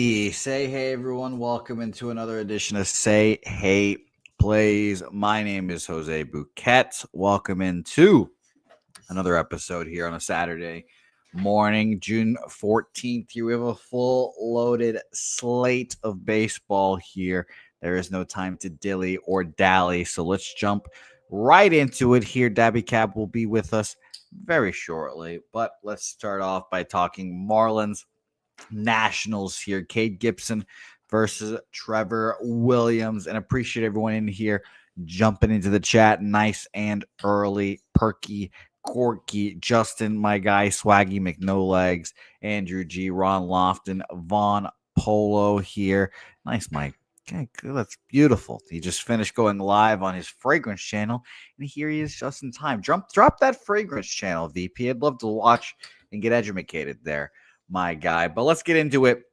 Alrighty, say hey everyone, welcome into another edition of Say Hey Plays. My name is Jose Bouquett. Welcome into another episode here on a Saturday morning, June 14th. Here we have a full loaded slate of baseball here. There is no time to dilly or dally, so let's jump right into it here. Daby Cab will be with us very shortly, but let's start off by talking Marlins Nationals here. Cade Gibson versus Trevor Williams. And appreciate everyone in here jumping into the chat nice and early. Perky, Corky, Justin, my guy, Swaggy McNolegs, Andrew G, Ron Lofton, Vaughn Polo here. Nice, Mike. Okay, good. That's beautiful. He just finished going live on his fragrance channel, and here he is just in time. Drop that fragrance channel, VP. I'd love to watch and get educated there, my guy. But let's get into it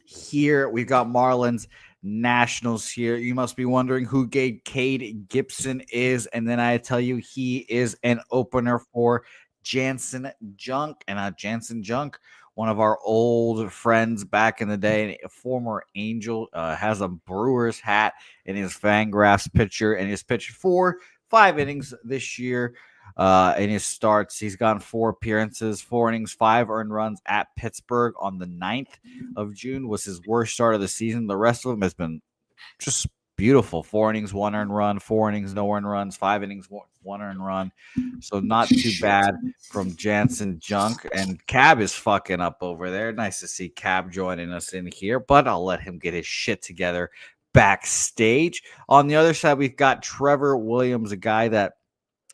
here. We've got Marlins Nationals here. You must be wondering who Cade Gibson is, and then I tell you he is an opener for Jansen Junk. And Jansen Junk, one of our old friends back in the day, a former Angel, has a Brewers hat in his Fangraphs picture, and he's pitched 5 innings this year. In his starts, he's gotten 4 appearances, 4 innings, 5 earned runs at Pittsburgh on the 9th of June was his worst start of the season. The rest of them has been just beautiful. 4 innings, 1 earned run, 4 innings, no earned runs, 5 innings, 1 earned run. So not too bad from Jansen Junk. And Cab is fucking up over there. Nice to see Cab joining us in here, but I'll let him get his shit together backstage. On the other side, we've got Trevor Williams, a guy that,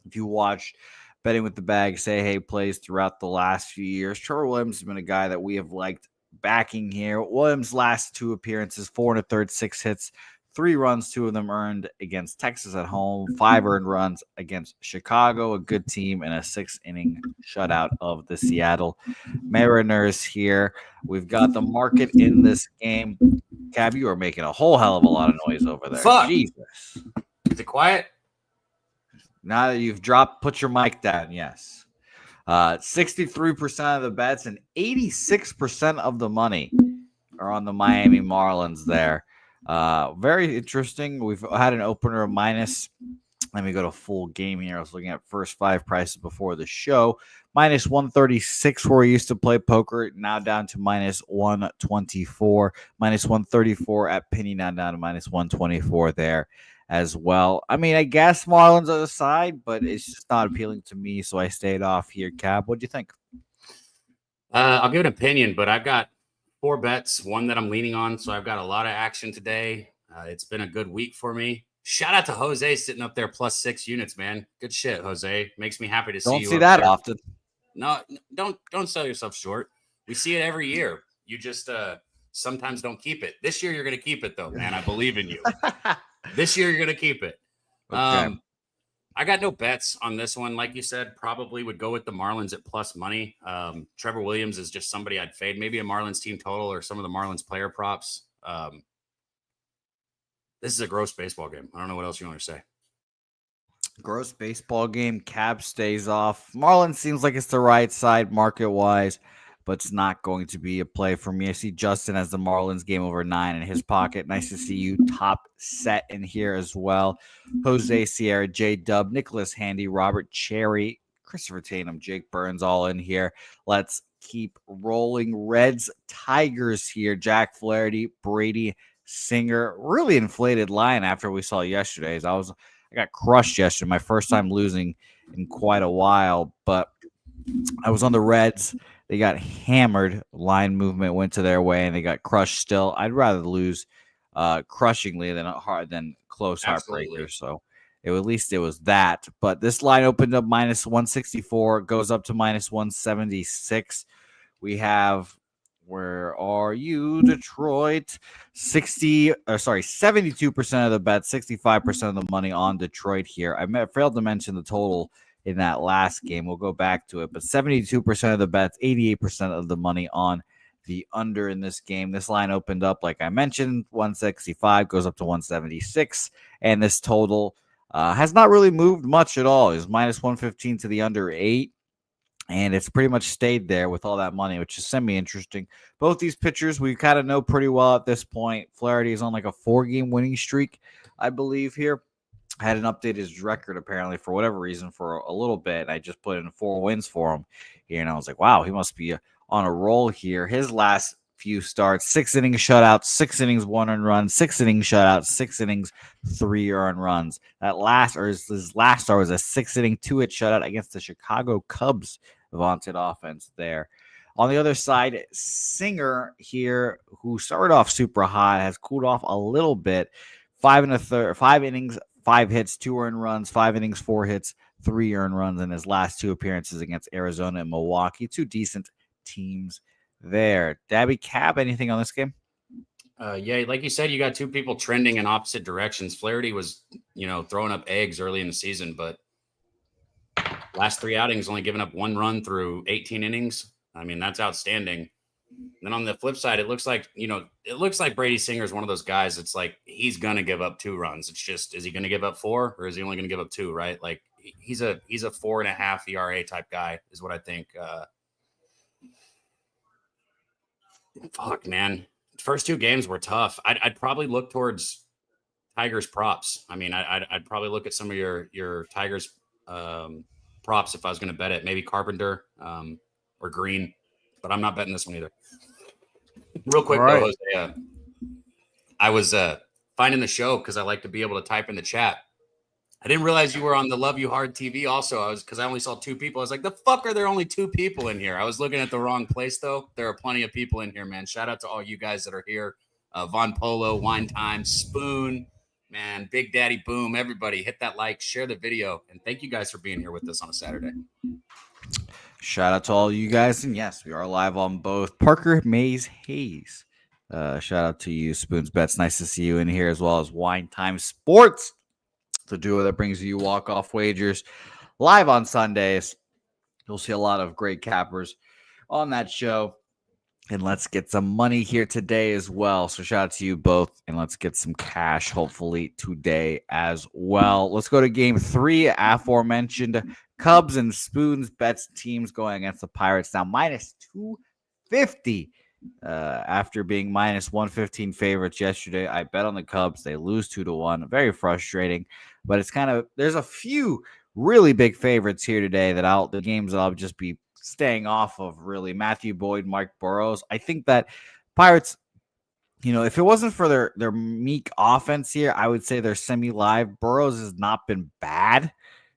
if you watched Betting with the Bag, Say Hey plays throughout the last few years, Trevor Williams has been a guy that we have liked backing here. Williams' last 2 appearances, 4 1/3, 6 hits, 3 runs, 2 of them earned against Texas at home, 5 earned runs against Chicago, a good team, and a 6-inning shutout of the Seattle Mariners here. We've got the market in this game. Cab, you are making a whole hell of a lot of noise over there. Fuck. Jesus. Is it quiet? Now that you've put your mic down, yes. 63% of the bets and 86% of the money are on the Miami Marlins there. Very interesting. We've had an opener of minus. Let me go to full game here. I was looking at first 5 prices before the show. Minus 136 where we used to play poker, now down to minus 124. Minus 134 at Penny, now down to minus 124 there as well. I mean, I guess Marlins are the side, but it's just not appealing to me, so I stayed off here. Cab, what do you think? I'll give an opinion, but I've got 4 bets, one that I'm leaning on, so I've got a lot of action today. It's been a good week for me. Shout out to Jose sitting up there plus 6 units, man. Good shit, Jose. Makes me happy to see you. Don't see that there often. No, don't sell yourself short. We see it every year. You just sometimes don't keep it. This year you're going to keep it, though, man. I believe in you. This year, you're going to keep it. Okay. I got no bets on this one. Like you said, probably would go with the Marlins at plus money. Trevor Williams is just somebody I'd fade. Maybe a Marlins team total or some of the Marlins player props. This is a gross baseball game. I don't know what else you want to say. Gross baseball game. Cab stays off. Marlins seems like it's the right side market-wise, but it's not going to be a play for me. I see Justin has the Marlins game over 9 in his pocket. Nice to see you top set in here as well. Jose Sierra, J-Dub, Nicholas Handy, Robert Cherry, Christopher Tatum, Jake Burns all in here. Let's keep rolling. Reds, Tigers here. Jack Flaherty, Brady Singer. Really inflated line after we saw yesterday's. I got crushed yesterday. My first time losing in quite a while, but I was on the Reds. They got hammered. Line movement went to their way, and they got crushed still. I'd rather lose crushingly than close heartbreaker. So at least it was that. But this line opened up minus 164, goes up to minus 176. We have, where are you, Detroit? 72% of the bets, 65% of the money on Detroit here. I failed to mention the total in that last game. We'll go back to it, but 72% of the bets, 88% of the money on the under in this game. This line opened up, like I mentioned, 165, goes up to 176, and this total has not really moved much at all. It's minus 115 to the under 8. And it's pretty much stayed there with all that money, which is semi-interesting. Both these pitchers we kind of know pretty well at this point. Flaherty is on like a 4-game winning streak, I believe, here. Hadn't updated his record apparently for whatever reason for a little bit. I just put in 4 wins for him here, and I was like, wow, he must be on a roll here. His last few starts: 6 innings shutout, 6 innings 1 earned run, 6 innings shutout, 6 innings 3 earned runs. His last start was a 6-inning 2-hit shutout against the Chicago Cubs vaunted offense there. On the other side, Singer here, who started off super hot, has cooled off a little bit. 5 innings, 5 hits, 2 earned runs, 5 innings, 4 hits, 3 earned runs in his last 2 appearances against Arizona and Milwaukee. 2 decent teams there. Daby Cab, anything on this game? Yeah, like you said, you got 2 people trending in opposite directions. Flaherty was, throwing up eggs early in the season, but last 3 outings only giving up 1 run through 18 innings. I mean, that's outstanding. Then on the flip side, it looks like Brady Singer is one of those guys. It's like he's gonna give up 2 runs. It's just, is he gonna give up 4 or is he only gonna give up 2? Right? Like he's a 4.5 ERA type guy, is what I think. Fuck, man. First 2 games were tough. I'd probably look towards Tigers props. I mean, I'd probably look at some of your Tigers props if I was going to bet it. Maybe Carpenter or Green, but I'm not betting this one either. Real quick, though, Jose, I was finding the show because I like to be able to type in the chat. I didn't realize you were on the Love You Hard TV also. Because I only saw 2 people. I was like, the fuck are there only 2 people in here? I was looking at the wrong place, though. There are plenty of people in here, man. Shout out to all you guys that are here. Von Polo, Wine Time, Spoon, man, Big Daddy Boom, everybody. Hit that like, share the video. And thank you guys for being here with us on a Saturday. Shout out to all you guys. And yes, we are live on both. Parker Mays Hayes. Shout out to you, Spoons Bets. Nice to see you in here, as well as Wine Time Sports, the duo that brings you walk-off wagers live on Sundays. You'll see a lot of great cappers on that show. And let's get some money here today as well. So shout out to you both. And let's get some cash hopefully today as well. Let's go to game 3. Aforementioned Cubs and Spoons Bets teams going against the Pirates. Now minus 250 after being minus 115 favorites yesterday. I bet on the Cubs. They lose 2-1. Very frustrating. But it's there's a few really big favorites here today the games that I'll just be staying off of, really. Matthew Boyd, Mike Burrows. I think that Pirates, if it wasn't for their meek offense here, I would say they're semi-live. Burrows has not been bad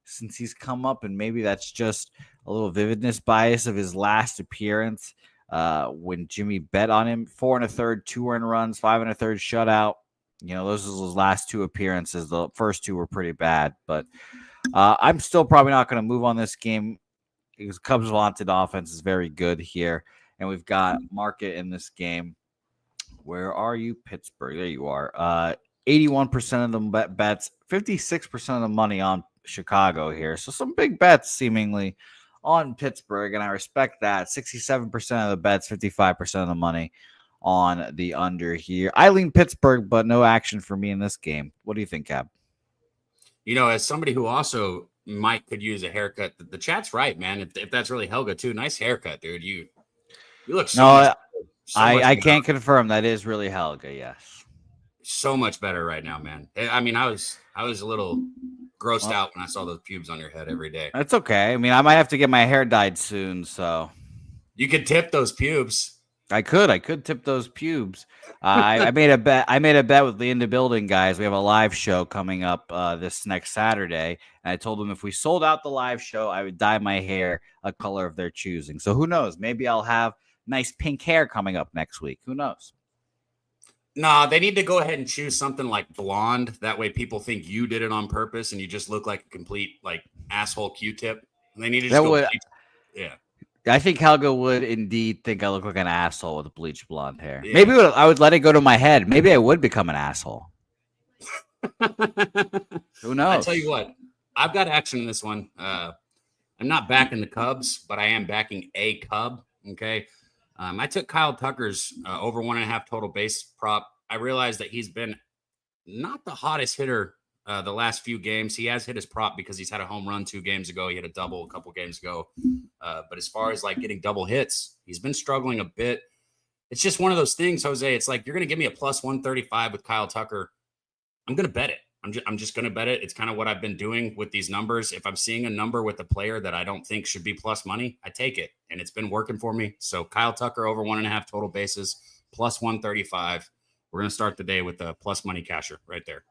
since he's come up, and maybe that's just a little vividness bias of his last appearance when Jimmy bet on him. 4 1/3, 2 earned runs, 5 1/3 shutout. Those are his last 2 appearances. The first 2 were pretty bad, but I'm still probably not going to move on this game because Cubs' vaunted offense is very good here. And we've got market in this game. Where are you, Pittsburgh? There you are. 81% of the bets, 56% of the money on Chicago here. So some big bets seemingly on Pittsburgh, and I respect that. 67% of the bets, 55% of the money on the under here. I lean Pittsburgh, but no action for me in this game. What do you think, Cab? As somebody who also could use a haircut, the chat's right, man. If that's really Helga too, nice haircut, dude. You look so much I can't confirm that is really Helga. Yes, so much better right now, man. I mean, I was a little grossed out when I saw those pubes on your head every day. That's okay. I mean, I might have to get my hair dyed soon, so you could tip those pubes. I could tip those pubes. I made a bet. I made a bet with the In the Building guys. We have a live show coming up this next Saturday, and I told them if we sold out the live show, I would dye my hair a color of their choosing. So who knows? Maybe I'll have nice pink hair coming up next week. Who knows? Nah, they need to go ahead and choose something like blonde. That way, people think you did it on purpose, and you just look like a complete asshole Q-tip. And they need to just yeah. I think Helga would indeed think I look like an asshole with bleached blonde hair. Yeah. Maybe I would let it go to my head. Maybe I would become an asshole. Who knows? I tell you what, I've got action in this one. I'm not backing the Cubs, but I am backing a Cub. Okay. I took Kyle Tucker's over 1.5 total base prop. I realized that he's been not the hottest hitter the last few games. He has hit his prop because he's had a home run 2 games ago. He had a double a couple games ago. But as far as like getting double hits, he's been struggling a bit. It's just one of those things, Jose. It's like, you're going to give me a plus 135 with Kyle Tucker. I'm going to bet it. I'm just going to bet it. It's kind of what I've been doing with these numbers. If I'm seeing a number with a player that I don't think should be plus money, I take it. And it's been working for me. So Kyle Tucker over 1.5 total bases, plus 135. We're going to start the day with a plus money casher right there.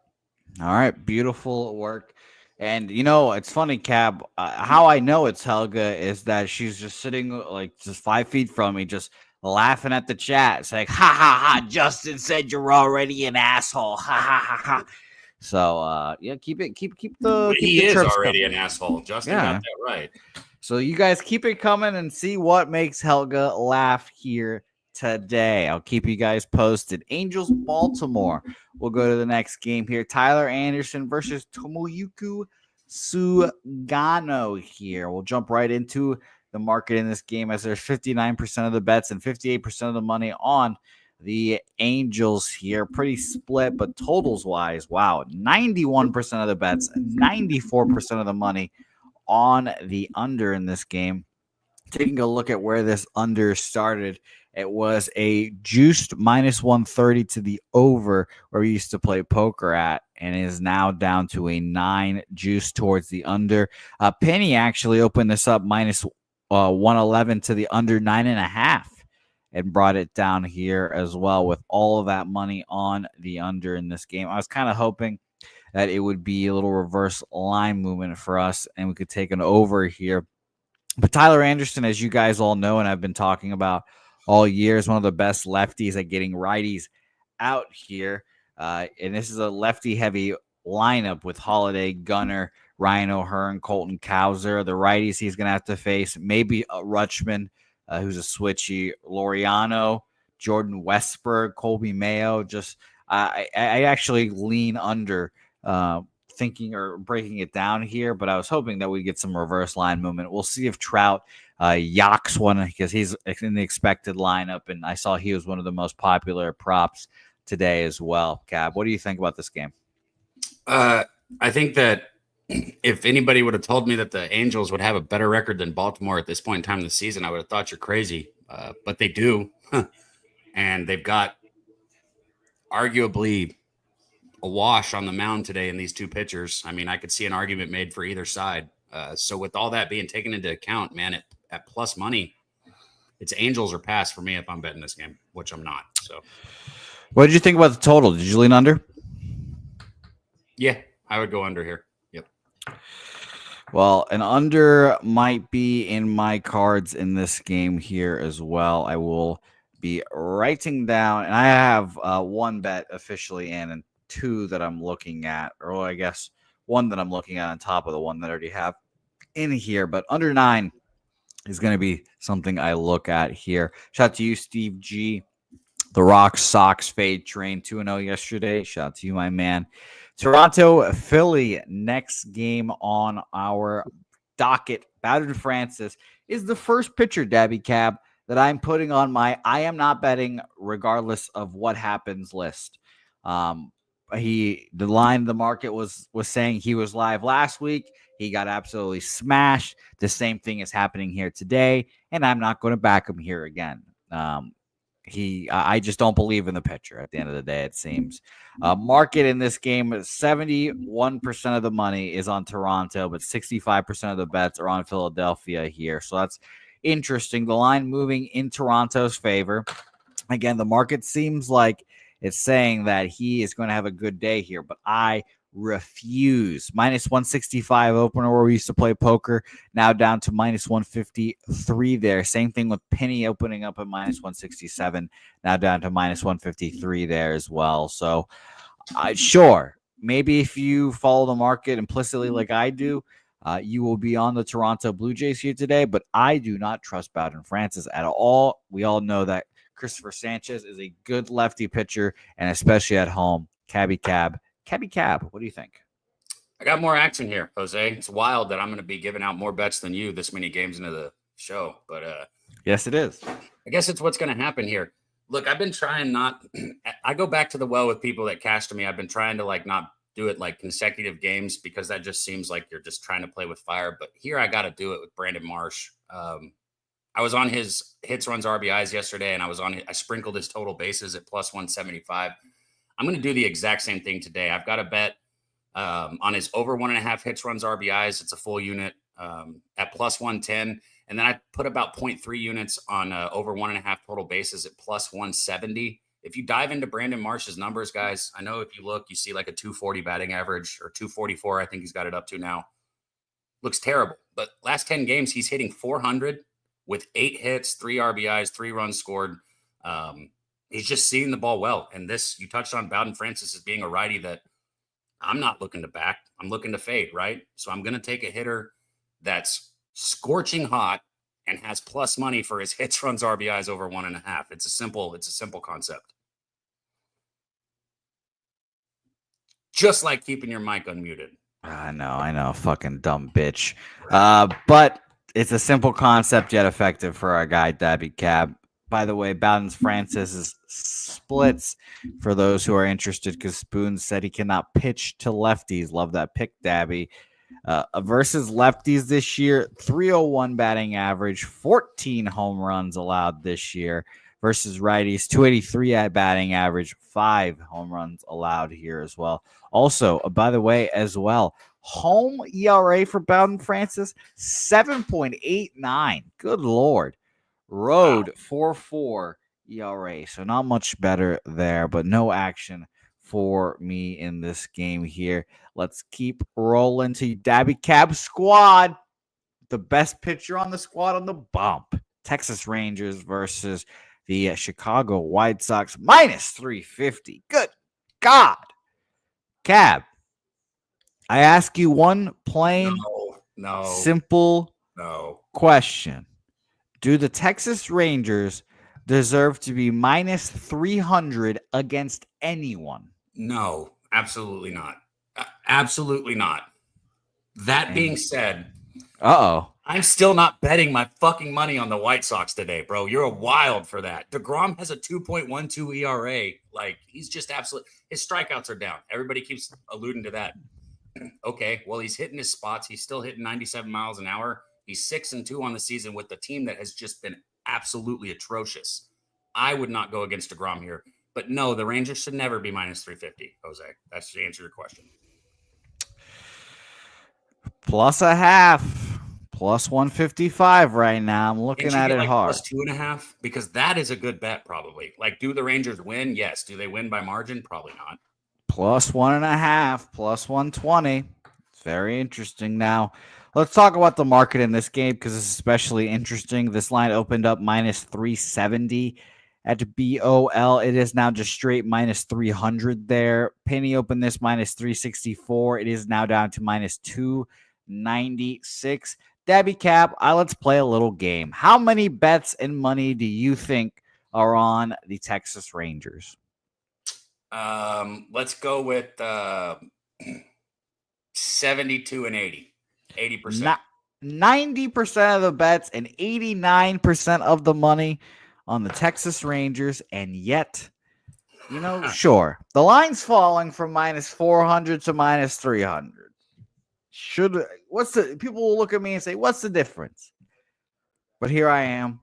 All right. Beautiful work. And, it's funny, Cab, how I know it's Helga is that she's just sitting like just 5 feet from me, just laughing at the chat. It's like, ha, ha, ha, Justin said you're already an asshole. Ha, ha, ha, ha. So, keep the He is chirps already coming. an asshole. Justin got that right. So you guys keep it coming and see what makes Helga laugh here today. I'll keep you guys posted. Angels, Baltimore. We'll go to the next game here. Tyler Anderson versus Tomoyuki Sugano here. We'll jump right into the market in this game as there's 59% of the bets and 58% of the money on the Angels here. Pretty split, but totals wise, wow, 91% of the bets, 94% of the money on the under in this game. Taking a look at where this under started, it was a juiced minus 130 to the over where we used to play poker at, and is now down to a 9 juice towards the under. Penny actually opened this up minus 111 to the under 9.5 and brought it down here as well with all of that money on the under in this game. I was kind of hoping that it would be a little reverse line movement for us and we could take an over here. But Tyler Anderson, as you guys all know, and I've been talking about all year, is one of the best lefties at getting righties out here. And this is a lefty-heavy lineup with Holiday, Gunnar, Ryan O'Hearn, Colton Cowser. The righties he's going to have to face, maybe Rutschman, who's a switchy, Laureano, Jordan Westberg, Colby Mayo. Just I actually lean under thinking or breaking it down here, but I was hoping that we'd get some reverse line movement. We'll see if Trout yaks one because he's in the expected lineup, and I saw he was one of the most popular props today as well. Cab, what do you think about this game? I think that if anybody would have told me that the Angels would have a better record than Baltimore at this point in time in the season, I would have thought you're crazy. But they do, and they've got arguably a wash on the mound today in these 2 pitchers. I mean, I could see an argument made for either side. So with all that being taken into account, man, at plus money, it's Angels or pass for me if I'm betting this game, which I'm not. So what did you think about the total? Did you lean under? Yeah, I would go under here. Yep. Well, an under might be in my cards in this game here as well. I will be writing down, and I have 1 bet officially in and 2 that I'm looking at, or I guess 1 that I'm looking at on top of the 1 that I already have in here. But under 9 is going to be something I look at here. Shout out to you, Steve G. The Rock Sox fade train 2-0 yesterday. Shout out to you, my man. Toronto, Philly, next game on our docket. Bowden Francis is the first pitcher, Daby Cab, that I'm putting on my I am not betting regardless of what happens list. The line the market was saying he was live last week. He got absolutely smashed. The same thing is happening here today, and I'm not going to back him here again. I just don't believe in the pitcher at the end of the day, it seems. Market in this game, 71% of the money is on Toronto, but 65% of the bets are on Philadelphia here. So that's interesting. The line moving in Toronto's favor. Again, the market seems like it's saying that he is going to have a good day here, but I refuse. Minus 165 opener where we used to play poker, now down to minus 153 there. Same thing with Penny opening up at minus 167, now down to minus 153 there as well. So sure, maybe if you follow the market implicitly like I do, you will be on the Toronto Blue Jays here today, but I do not trust Bowden Francis at all. We all know that Christopher Sanchez is a good lefty pitcher, and especially at home. Cabby Cab, what do you think? I got more action here, Jose. It's wild that I'm going to be giving out more bets than you this many games into the show, but yes, it is. I guess it's what's going to happen here. Look, I've been trying I go back to the well with people that cash to me. I've been trying to not do it like consecutive games because that just seems like you're just trying to play with fire. But here I got to do it with Brandon Marsh. I was on his hits, runs, RBIs yesterday, and I sprinkled his total bases at plus 175. I'm going to do the exact same thing today. I've got a bet on his over 1.5 hits, runs, RBIs. It's a full unit at plus 110. And then I put about 0.3 units on over 1.5 total bases at plus 170. If you dive into Brandon Marsh's numbers, guys, I know if you look, you see like a 240 batting average or 244. I think he's got it up to now. Looks terrible. But last 10 games, he's hitting 400 with 8 hits, 3 RBIs, 3 runs scored. He's just seeing the ball well. And this, you touched on Bowden Francis as being a righty that I'm not looking to back. I'm looking to fade, right? So I'm going to take a hitter that's scorching hot and has plus money for his hits, runs, RBIs over 1.5. It's a simple concept. Just like keeping your mic unmuted. I know, fucking dumb bitch. But it's a simple concept yet effective for our guy Daby Cab. By the way, Bowden Francis splits for those who are interested because Spoon said he cannot pitch to lefties. Love that pick, Daby. Versus lefties this year, 301 batting average, 14 home runs allowed this year. Versus righties, 283 at batting average, 5 home runs allowed here as well. Also, by the way, as well, home ERA for Bowden Francis, 7.89. Good Lord. Road 4.4 ERA. So not much better there, but no action for me in this game here. Let's keep rolling to Daby Cab squad. The best pitcher on the squad on the bump. Texas Rangers versus the Chicago White Sox, minus 350. Good God. Cab, I ask you one plain, simple question. Do the Texas Rangers deserve to be minus 300 against anyone? No, absolutely not. Absolutely not. That being said, I'm still not betting my fucking money on the White Sox today, bro. You're a wild for that. DeGrom has a 2.12 ERA. Like, he's just absolute. His strikeouts are down. Everybody keeps alluding to that. Okay, well, he's hitting his spots. He's still hitting 97 miles an hour. He's 6-2 on the season with the team that has just been absolutely atrocious. I would not go against DeGrom here. But no, the Rangers should never be minus 350, Jose. That's to answer your question. Plus a half. Plus 155 right now. I'm looking at it hard. Plus 2.5? Because that is a good bet, probably. Like, do the Rangers win? Yes. Do they win by margin? Probably not. Plus 1.5. Plus 120. It's very interesting. Now, let's talk about the market in this game because it's especially interesting. This line opened up minus 370 at BOL. It is now just straight minus 300 there. Penny opened this minus 364. It is now down to minus 296. Daby Cab, let's play a little game. How many bets and money do you think are on the Texas Rangers? Let's go with 72 and 80. 80%. 90% of the bets and 89% of the money on the Texas Rangers. And yet, sure, the line's falling from minus 400 to minus 300. People will look at me and say, what's the difference? But here I am,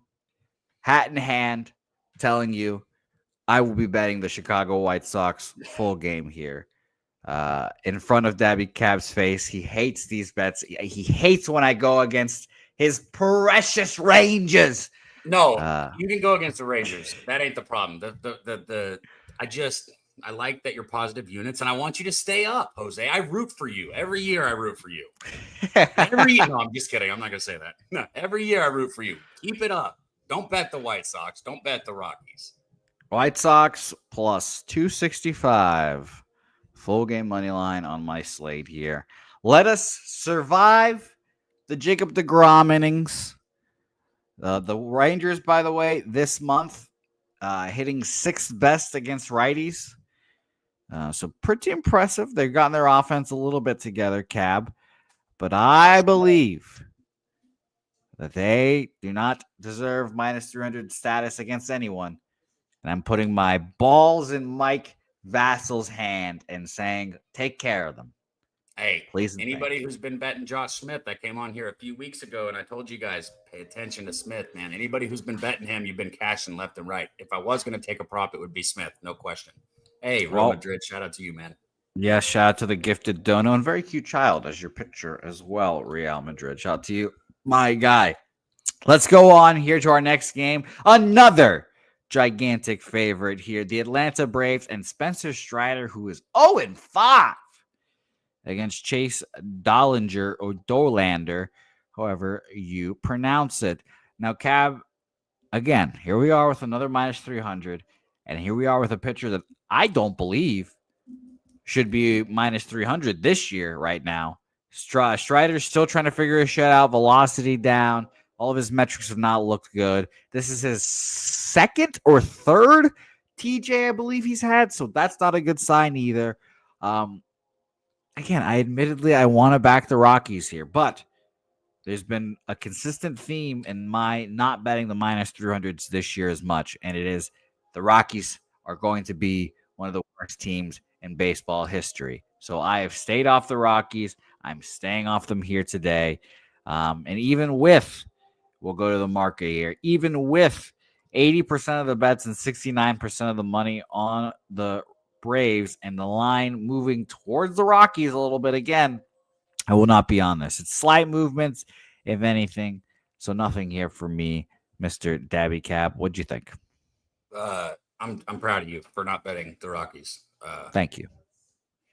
hat in hand, telling you I will be betting the Chicago White Sox full game here. In front of Daby Cab's face. He hates these bets. He hates when I go against his precious Rangers. No, you can go against the Rangers. That ain't the problem. I like that you're positive units, and I want you to stay up, Jose. I root for you. Every year I root for you. No, I'm just kidding. I'm not going to say that. No, every year I root for you. Keep it up. Don't bet the White Sox. Don't bet the Rockies. White Sox plus 265. Full game money line on my slate here. Let us survive the Jacob deGrom innings. The Rangers, by the way, this month hitting 6th best against righties. So pretty impressive. They've gotten their offense a little bit together, Cab. But I believe that they do not deserve minus 300 status against anyone. And I'm putting my balls in Mike Vassal's hand and saying, take care of them. Hey, Please. anybody who's been betting Josh Smith, I came on here a few weeks ago and I told you guys, pay attention to Smith, man. Anybody who's been betting him, you've been cashing left and right. If I was going to take a prop, it would be Smith, no question. Hey, Real Madrid, shout out to you, man. Yeah, shout out to the gifted dono and very cute child as your picture as well, Real Madrid. Shout out to you, my guy. Let's go on here to our next game. Another gigantic favorite here. The Atlanta Braves and Spencer Strider, who is 0-5 against Chase Dollinger or Dolander, however you pronounce it. Now, Cab, again, here we are with another minus 300, and here we are with a pitcher that I don't believe should be minus 300 this year right now. Strider's still trying to figure his shit out, velocity down. All of his metrics have not looked good. This is his second or third TJ, I believe he's had, so that's not a good sign either. Again, I want to back the Rockies here, but there's been a consistent theme in my not betting the minus 300s this year as much, and it is the Rockies are going to be one of the worst teams in baseball history. So I have stayed off the Rockies. I'm staying off them here today. And even with, we'll go to the market here, even with 80% of the bets and 69% of the money on the Braves and the line moving towards the Rockies a little bit again, I will not be on this. It's slight movements, if anything. So nothing here for me, Mr. Daby Cab. What'd you think? I'm proud of you for not betting the Rockies. Thank you.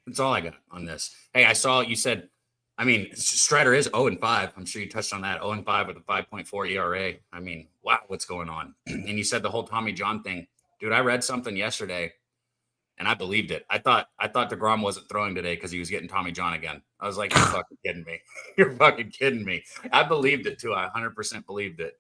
That's all I got on this. Hey, I saw you said, I mean, Strider is 0-5. I'm sure you touched on that. 0-5 with a 5.4 ERA. I mean, wow, what's going on? And you said the whole Tommy John thing. Dude, I read something yesterday and I believed it. I thought DeGrom wasn't throwing today because he was getting Tommy John again. I was like, you're fucking kidding me. You're fucking kidding me. I believed it too. I 100% believed it.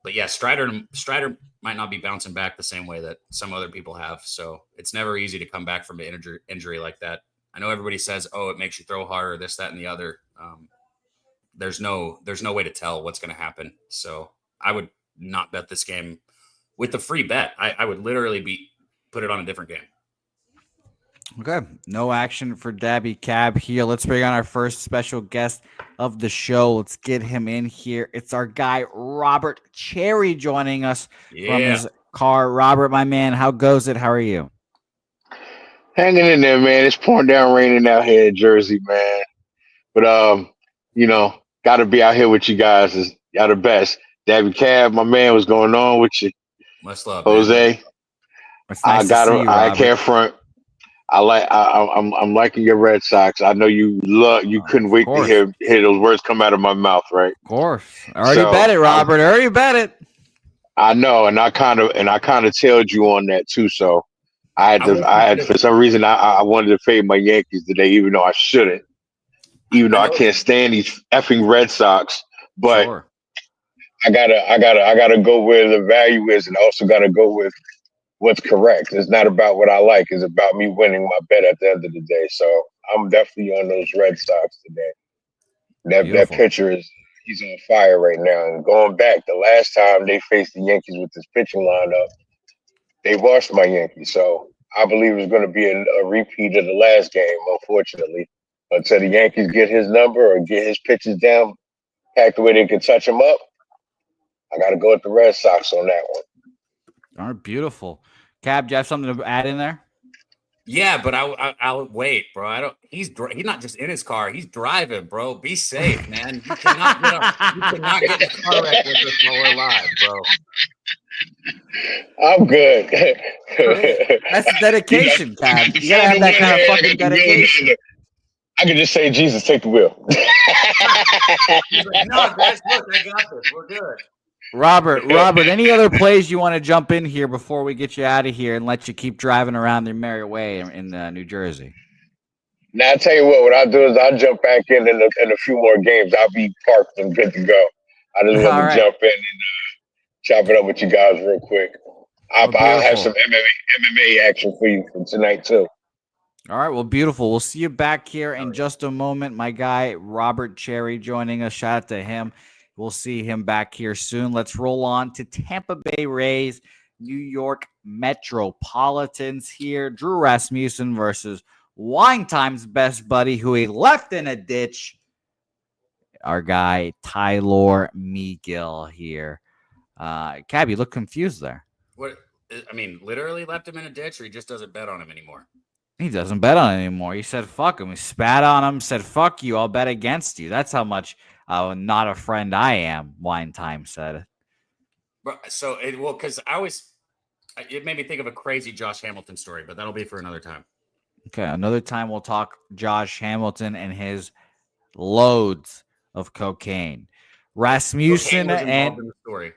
But yeah, Strider might not be bouncing back the same way that some other people have. So it's never easy to come back from an injury like that. I know everybody says, oh, it makes you throw harder, this, that, and the other. There's no way to tell what's going to happen. So I would not bet this game with the free bet. I would literally put it on a different game. Okay, no action for Daby Cab here. Let's bring on our first special guest of the show. Let's get him in here. It's our guy, Robert Cherry, joining us from his car. Robert, my man, how goes it? How are you? Hanging in there, man. It's pouring down, raining out here in Jersey, man. But got to be out here with you guys. Y'all the best. Daby Cab, my man, what's going on with you? Much love, Jose. Man. It's nice to see you, I can't front. I'm liking your Red Sox. I know you couldn't wait to hear those words come out of my mouth, right? Of course. I already bet it, Robert. I already bet it. I know, and I kind of tailed you on that too. So I had for some reason I wanted to fade my Yankees today, even though I shouldn't. Even though I can't stand these effing Red Sox, but sure. I gotta go where the value is, and also gotta go with what's correct. It's not about what I like. It's about me winning my bet at the end of the day. So I'm definitely on those Red Sox today. That pitcher he's on fire right now. And going back, the last time they faced the Yankees with this pitching lineup, they washed my Yankees. So I believe it's going to be a repeat of the last game, unfortunately. Until the Yankees get his number or get his pitches down, packed the way they can touch him up, I got to go with the Red Sox on that one. All right, beautiful. Cab, do you have something to add in there? Yeah, but I'll wait, bro. He's not just in his car; he's driving, bro. Be safe, man. You cannot get in a car wreck with us while we're live, bro. I'm good. That's dedication, Cab. You gotta have that kind of fucking dedication. I can just say, Jesus, take the wheel. He's like, no, guys, look, I got this. We're good. Robert, any other plays you want to jump in here before we get you out of here and let you keep driving around your merry way in New Jersey? Now, I'll tell you what I'll do is I'll jump back in a few more games. I'll be parked and good to go. I just want to jump in and chop it up with you guys real quick. I'll have some MMA action for you for tonight, too. All right, well, beautiful. We'll see you back here in just a moment. My guy, Robert Cherry, joining us. Shout out to him. We'll see him back here soon. Let's roll on to Tampa Bay Rays, New York Metropolitans here. Drew Rasmussen versus Wine Time's best buddy, who he left in a ditch. Our guy, Tyler Megill here. Cab, you look confused there. What? I mean, literally left him in a ditch, or he just doesn't bet on him anymore? He doesn't bet on it anymore. He said, fuck him. He spat on him, said, fuck you. I'll bet against you. That's how much not a friend I am, Wine Time said. So, because it made me think of a crazy Josh Hamilton story, but that'll be for another time. Okay, another time we'll talk Josh Hamilton and his loads of cocaine. Rasmussen cocaine was and involved in the story.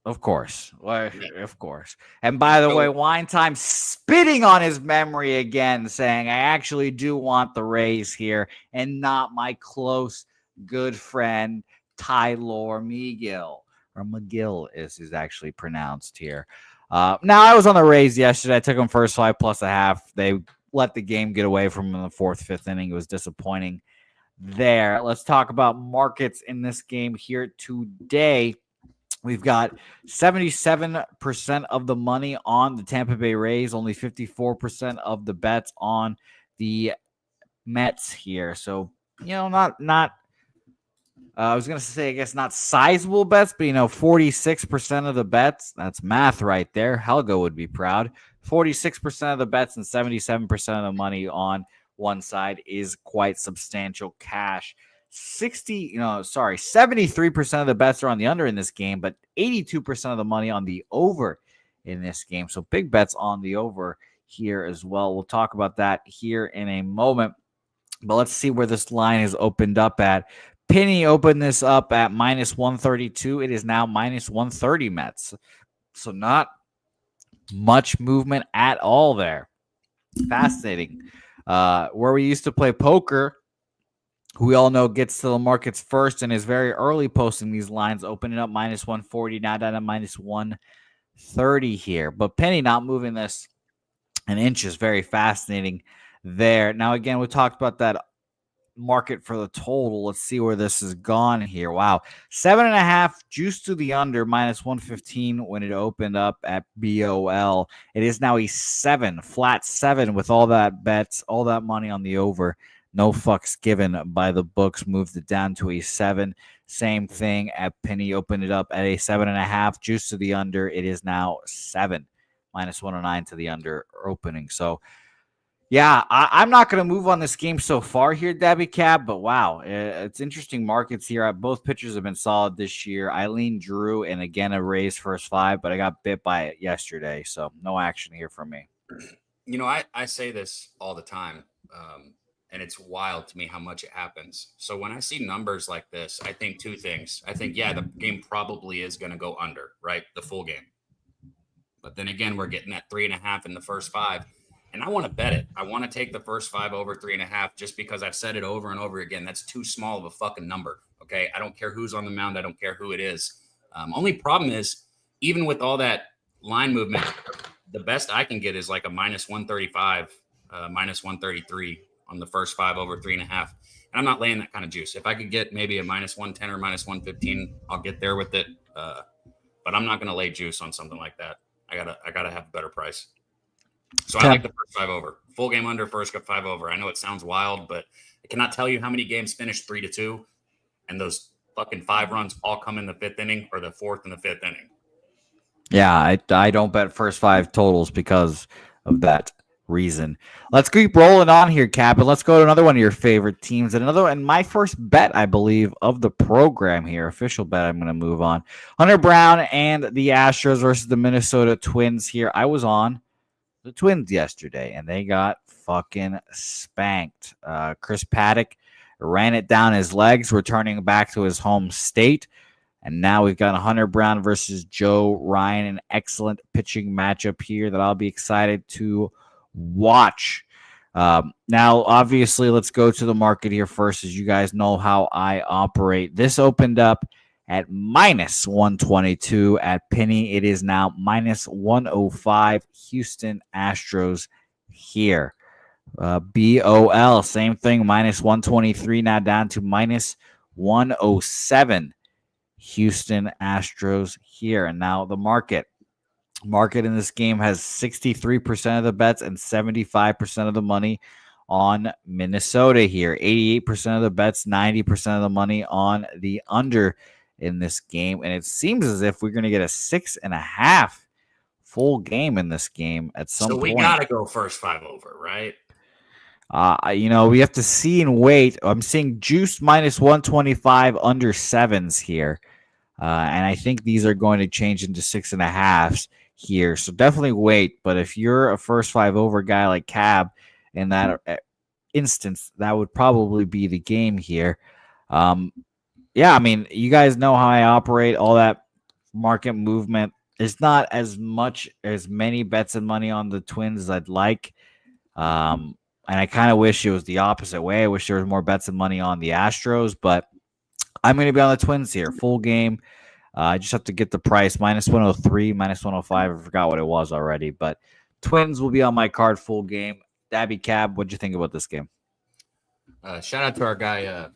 Of course. Well, of course. And by the way, Wine Time spitting on his memory again, saying, I actually do want the Rays here and not my close, good friend, Tyler Megill. Or McGill is actually pronounced here. Now, I was on the Rays yesterday. I took them first 5+1/2. They let the game get away from them in the fourth, fifth inning. It was disappointing there. Let's talk about markets in this game here today. We've got 77% of the money on the Tampa Bay Rays, only 54% of the bets on the Mets here. So, not I was going to say, I guess not sizable bets, but, 46% of the bets, that's math right there. Helga would be proud. 46% of the bets and 77% of the money on one side is quite substantial cash. 73% of the bets are on the under in this game, but 82% of the money on the over in this game. So big bets on the over here as well. We'll talk about that here in a moment. But let's see where this line is opened up at. Penny opened this up at -132. It is now -130 Mets. So not much movement at all there. Fascinating. Where we used to play poker, who we all know gets to the markets first and is very early posting these lines, opening up -140, now down to -130 here. But Penny not moving this an inch is very fascinating there. Now, again, we talked about that market for the total. Let's see where this has gone here. Wow. 7.5 juice to the under, -115 when it opened up at BOL. It is now a 7, flat 7 with all that bets, all that money on the over. No fucks given by the books. Moved it down to a 7. Same thing at Penny. Opened it up at a 7.5. Juice to the under. It is now 7. -109 to the under opening. So, yeah, I'm not going to move on this game so far here, Daby Cab. But, wow, it's interesting markets here. Both pitchers have been solid this year. Eileen Drew and, again, a Rays first 5. But I got bit by it yesterday. So, no action here from me. I say this all the time. And it's wild to me how much it happens. So when I see numbers like this, I think two things. I think, the game probably is going to go under, right? The full game. But then again, we're getting that 3.5 in the first 5. And I want to bet it. I want to take the first 5 over 3.5 just because I've said it over and over again. That's too small of a fucking number. Okay. I don't care who's on the mound. I don't care who it is. Only problem is, even with all that line movement, the best I can get is like a -135, -133. On the first 5 over 3.5. And I'm not laying that kind of juice. If I could get maybe a -110 or -115, I'll get there with it. But I'm not going to lay juice on something like that. I gotta have a better price. So I like the first 5 over. Full game under, first 5 over. I know it sounds wild, but I cannot tell you how many games finished 3-2, and those fucking 5 runs all come in the 5th inning or the 4th and the 5th inning. Yeah, I don't bet first 5 totals because of that reason. Let's keep rolling on here, Cap, and let's go to another one of your favorite teams. And my first bet, I believe, of the program here, official bet, I'm going to move on. Hunter Brown and the Astros versus the Minnesota Twins here. I was on the Twins yesterday, and they got fucking spanked. Chris Paddock ran it down his legs, returning back to his home state. And now we've got Hunter Brown versus Joe Ryan, an excellent pitching matchup here that I'll be excited to watch. Now, obviously, let's go to the market here first, as you guys know how I operate. This opened up at -122 at Penny. It is now -105. Houston Astros here. BOL, same thing, -123, now down to -107. Houston Astros here. And now the market. Market in this game has 63% of the bets and 75% of the money on Minnesota here. 88% of the bets, 90% of the money on the under in this game. And it seems as if we're going to get a 6.5 full game in this game at some point. So we got to go first 5 over, right? We have to see and wait. I'm seeing juice minus 125 under 7s here. And I think these are going to change into 6.5s here. So definitely wait. But if you're a first 5 over guy like Cab in that instance, that would probably be the game here. Yeah, I mean, you guys know how I operate, all that market movement. There's not as many bets and money on the Twins as I'd like. And I kind of wish it was the opposite way. I wish there was more bets and money on the Astros, but I'm going to be on the Twins here. Full game. I just have to get the price. Minus 103, minus 105. I forgot what it was already, but Twins will be on my card full game. Daby Cab, what'd you think about this game? Shout out to our guy,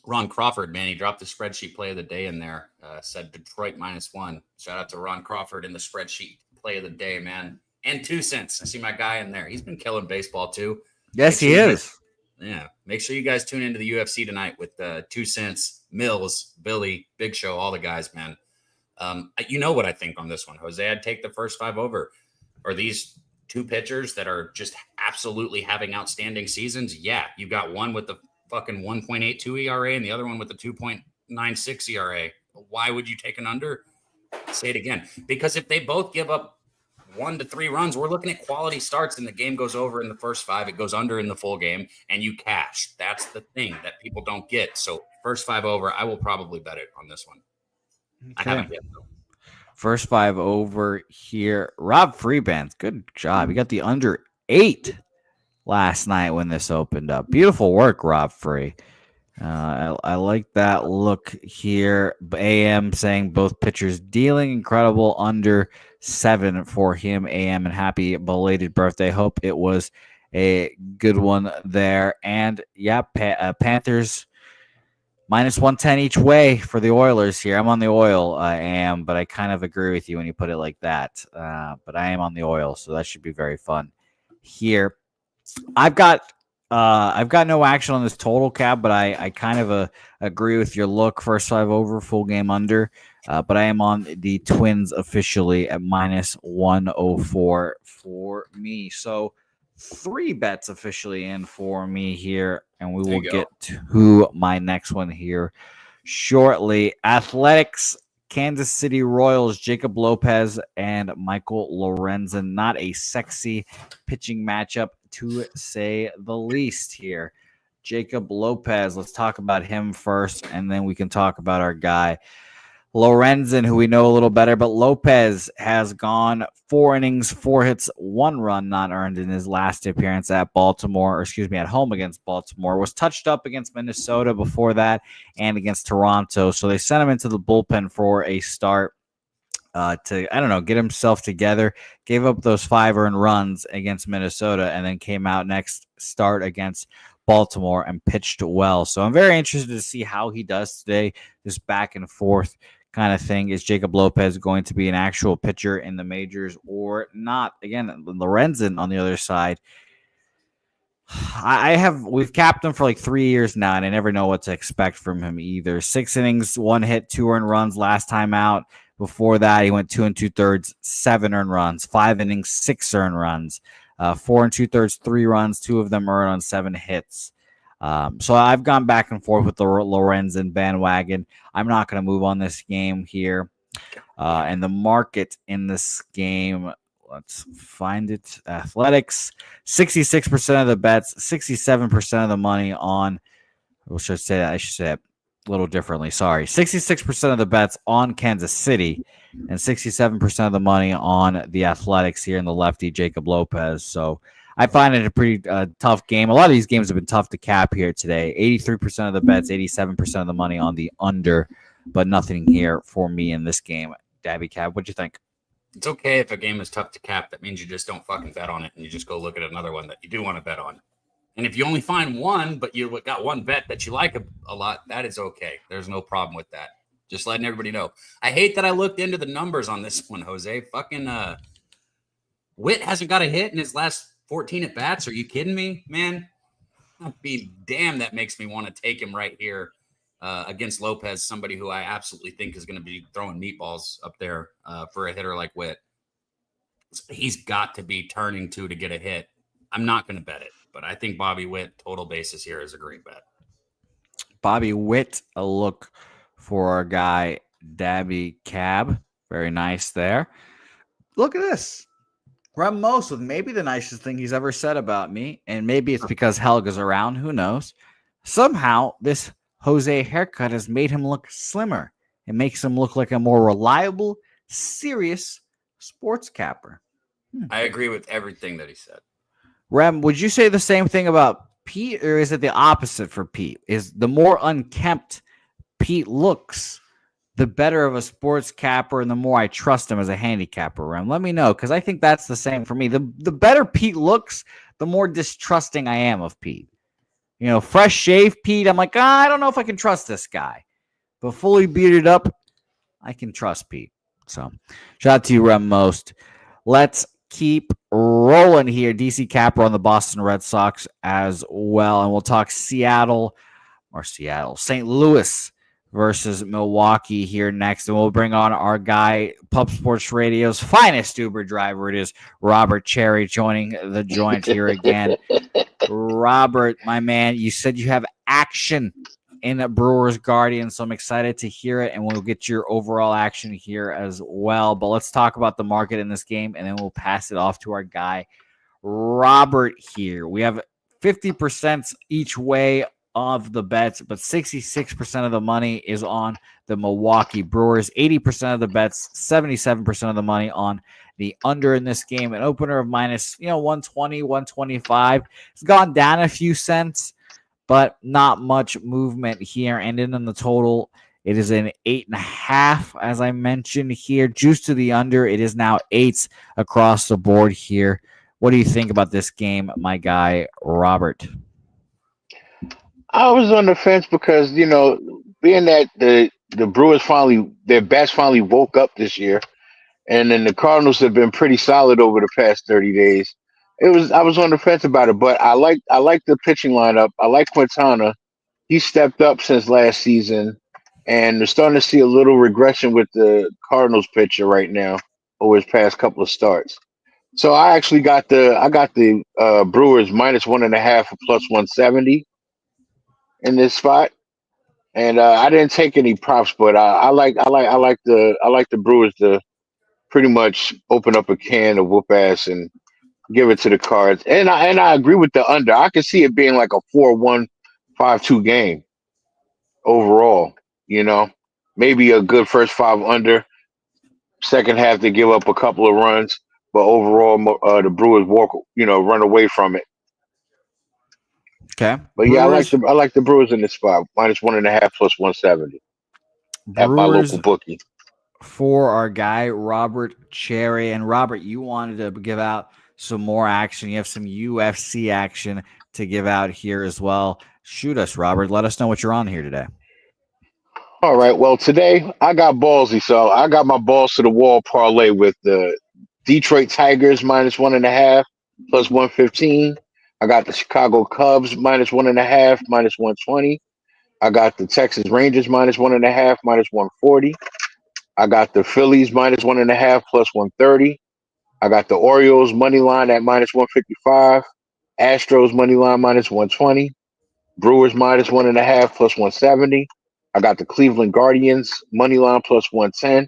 Ron Crawford, man. He dropped the spreadsheet play of the day in there. Said Detroit -1. Shout out to Ron Crawford in the spreadsheet play of the day, man. And 2 cents. I see my guy in there. He's been killing baseball too. Yes, he is. Yeah. Make sure you guys tune into the UFC tonight with 2 cents, Mills, Billy, Big Show, all the guys, man. You know what I think on this one, Jose. I'd take the first 5 over. Are these two pitchers that are just absolutely having outstanding seasons? Yeah. You got one with the fucking 1.82 ERA and the other one with the 2.96 ERA. Why would you take an under? Say it again. Because if they both give up 1 to 3 runs, we're looking at quality starts and the game goes over in the first 5. It goes under in the full game and you cash. That's the thing that people don't get. So first 5 over, I will probably bet it on this one. Okay. I haven't yet though. First 5 over here. Rob Freebands, good job. You got the under 8 last night when this opened up. Beautiful work, Rob Free. I like that look here. AM saying both pitchers dealing incredible under 7 for him. AM, and happy belated birthday. Hope it was a good one there. And yeah, Panthers minus 110 each way for the Oilers here. I'm on the oil, I am, but I kind of agree with you when you put it like that. But I am on the oil, so that should be very fun here. I've got no action on this total, Cab, but I kind of agree with your look. First 5 over, full game under. But I am on the Twins officially at minus 104 for me. So 3 bets officially in for me here, and we will get to my next one here shortly. Athletics, Kansas City Royals, Jacob Lopez and Michael Lorenzen. Not a sexy pitching matchup, to say the least here. Jacob Lopez, let's talk about him first, and then we can talk about our guy Lorenzen, who we know a little better. But Lopez has gone 4 innings, 4 hits, 1 run not earned in his last appearance at at home against Baltimore. Was touched up against Minnesota before that and against Toronto. So they sent him into the bullpen for a start to get himself together. Gave up those 5 earned runs against Minnesota and then came out next start against Baltimore and pitched well. So I'm very interested to see how he does today. This back and forth kind of thing. Is Jacob Lopez going to be an actual pitcher in the majors or not? Again, Lorenzen on the other side. We've capped him for like 3 years now, and I never know what to expect from him either. 6 innings, 1 hit, 2 earned runs last time out. Before that, he went 2 2/3, 7 earned runs, 5 innings, 6 earned runs, 4 2/3, 3 runs, 2 of them earned on 7 hits. So I've gone back and forth with the Lorenzen bandwagon. I'm not going to move on this game here. And the market in this game, let's find it. Athletics, 66% of the bets, 67% of the money on, I should say it a little differently. Sorry. 66% of the bets on Kansas City and 67% of the money on the Athletics here in the lefty, Jacob Lopez. So I find it a pretty tough game. A lot of these games have been tough to cap here today. 83% of the bets, 87% of the money on the under, but nothing here for me in this game. Daby Cab, what'd you think? It's okay if a game is tough to cap. That means you just don't fucking bet on it and you just go look at another one that you do want to bet on. And if you only find one, but you got one bet that you like a lot, that is okay. There's no problem with that. Just letting everybody know. I hate that I looked into the numbers on this one, Jose. Fucking Witt hasn't got a hit in his last 14 at bats. Are you kidding me, man? I'd be damn. That makes me want to take him right here against Lopez, somebody who I absolutely think is going to be throwing meatballs up there for a hitter like Witt. He's got to be turning to get a hit. I'm not going to bet it, but I think Bobby Witt total basis here is a great bet. Bobby Witt, a look for our guy Daby Cab. Very nice there. Look at this. Rem Most with maybe the nicest thing he's ever said about me, and maybe it's because Helga's around. Who knows? Somehow, this Jose haircut has made him look slimmer. It makes him look like a more reliable, serious sports capper. I agree with everything that he said. Rem, would you say the same thing about Pete, or is it the opposite for Pete? Is the more unkempt Pete looks, the better of a sports capper, and the more I trust him as a handicapper, Rem? Let me know, because I think that's the same for me. The better Pete looks, the more distrusting I am of Pete. You know, fresh shave Pete, I'm like, I don't know if I can trust this guy. But fully bearded up, I can trust Pete. So, shout out to you, Rem Most. Let's keep rolling here. DC Capper on the Boston Red Sox as well. And we'll talk St. Louis versus Milwaukee here next. And we'll bring on our guy, Pub Sports Radio's finest Uber driver. It is Robert Cherry joining the joint here again. Robert, my man, you said you have action in a Brewers Guardians, so I'm excited to hear it, and we'll get your overall action here as well. But let's talk about the market in this game, and then we'll pass it off to our guy, Robert, here. We have 50% each way of the bets, but 66% of the money is on the Milwaukee Brewers. 80% of the bets, 77% of the money on the under in this game. An opener of minus 120, 125. It's gone down a few cents, but not much movement here. And in the total, it is an 8.5, as I mentioned here. Juice to the under. It is now 8s across the board here. What do you think about this game, my guy, Robert? I was on the fence because, being that the Brewers their bats finally woke up this year, and then the Cardinals have been pretty solid over the past 30 days. I was on the fence about it, but I like the pitching lineup. I like Quintana. He stepped up since last season, and they're starting to see a little regression with the Cardinals pitcher right now over his past couple of starts. So I actually got the Brewers minus 1.5 for plus 170 in this spot, and I didn't take any props, but I like the Brewers to pretty much open up a can of whoop ass and give it to the Cards. And I agree with the under. I could see it being like a 4-1, 5-2 game overall. Maybe a good first 5 under. Second half they give up a couple of runs, but overall the Brewers run away from it. Okay, but Brewers, I like the Brewers in this spot minus 1.5 plus 170 at my local bookie. For our guy Robert Cherry. And Robert, you wanted to give out some more action. You have some UFC action to give out here as well. Shoot us, Robert. Let us know what you're on here today. All right. Well, today I got ballsy, so I got my balls to the wall parlay with the Detroit Tigers minus 1.5 plus 115. I got the Chicago Cubs minus 1.5 minus 120. I got the Texas Rangers minus 1.5 minus 140. I got the Phillies minus 1.5 plus 130. I got the Orioles money line at minus 155. Astros money line minus 120. Brewers minus 1.5 plus 170. I got the Cleveland Guardians money line plus 110.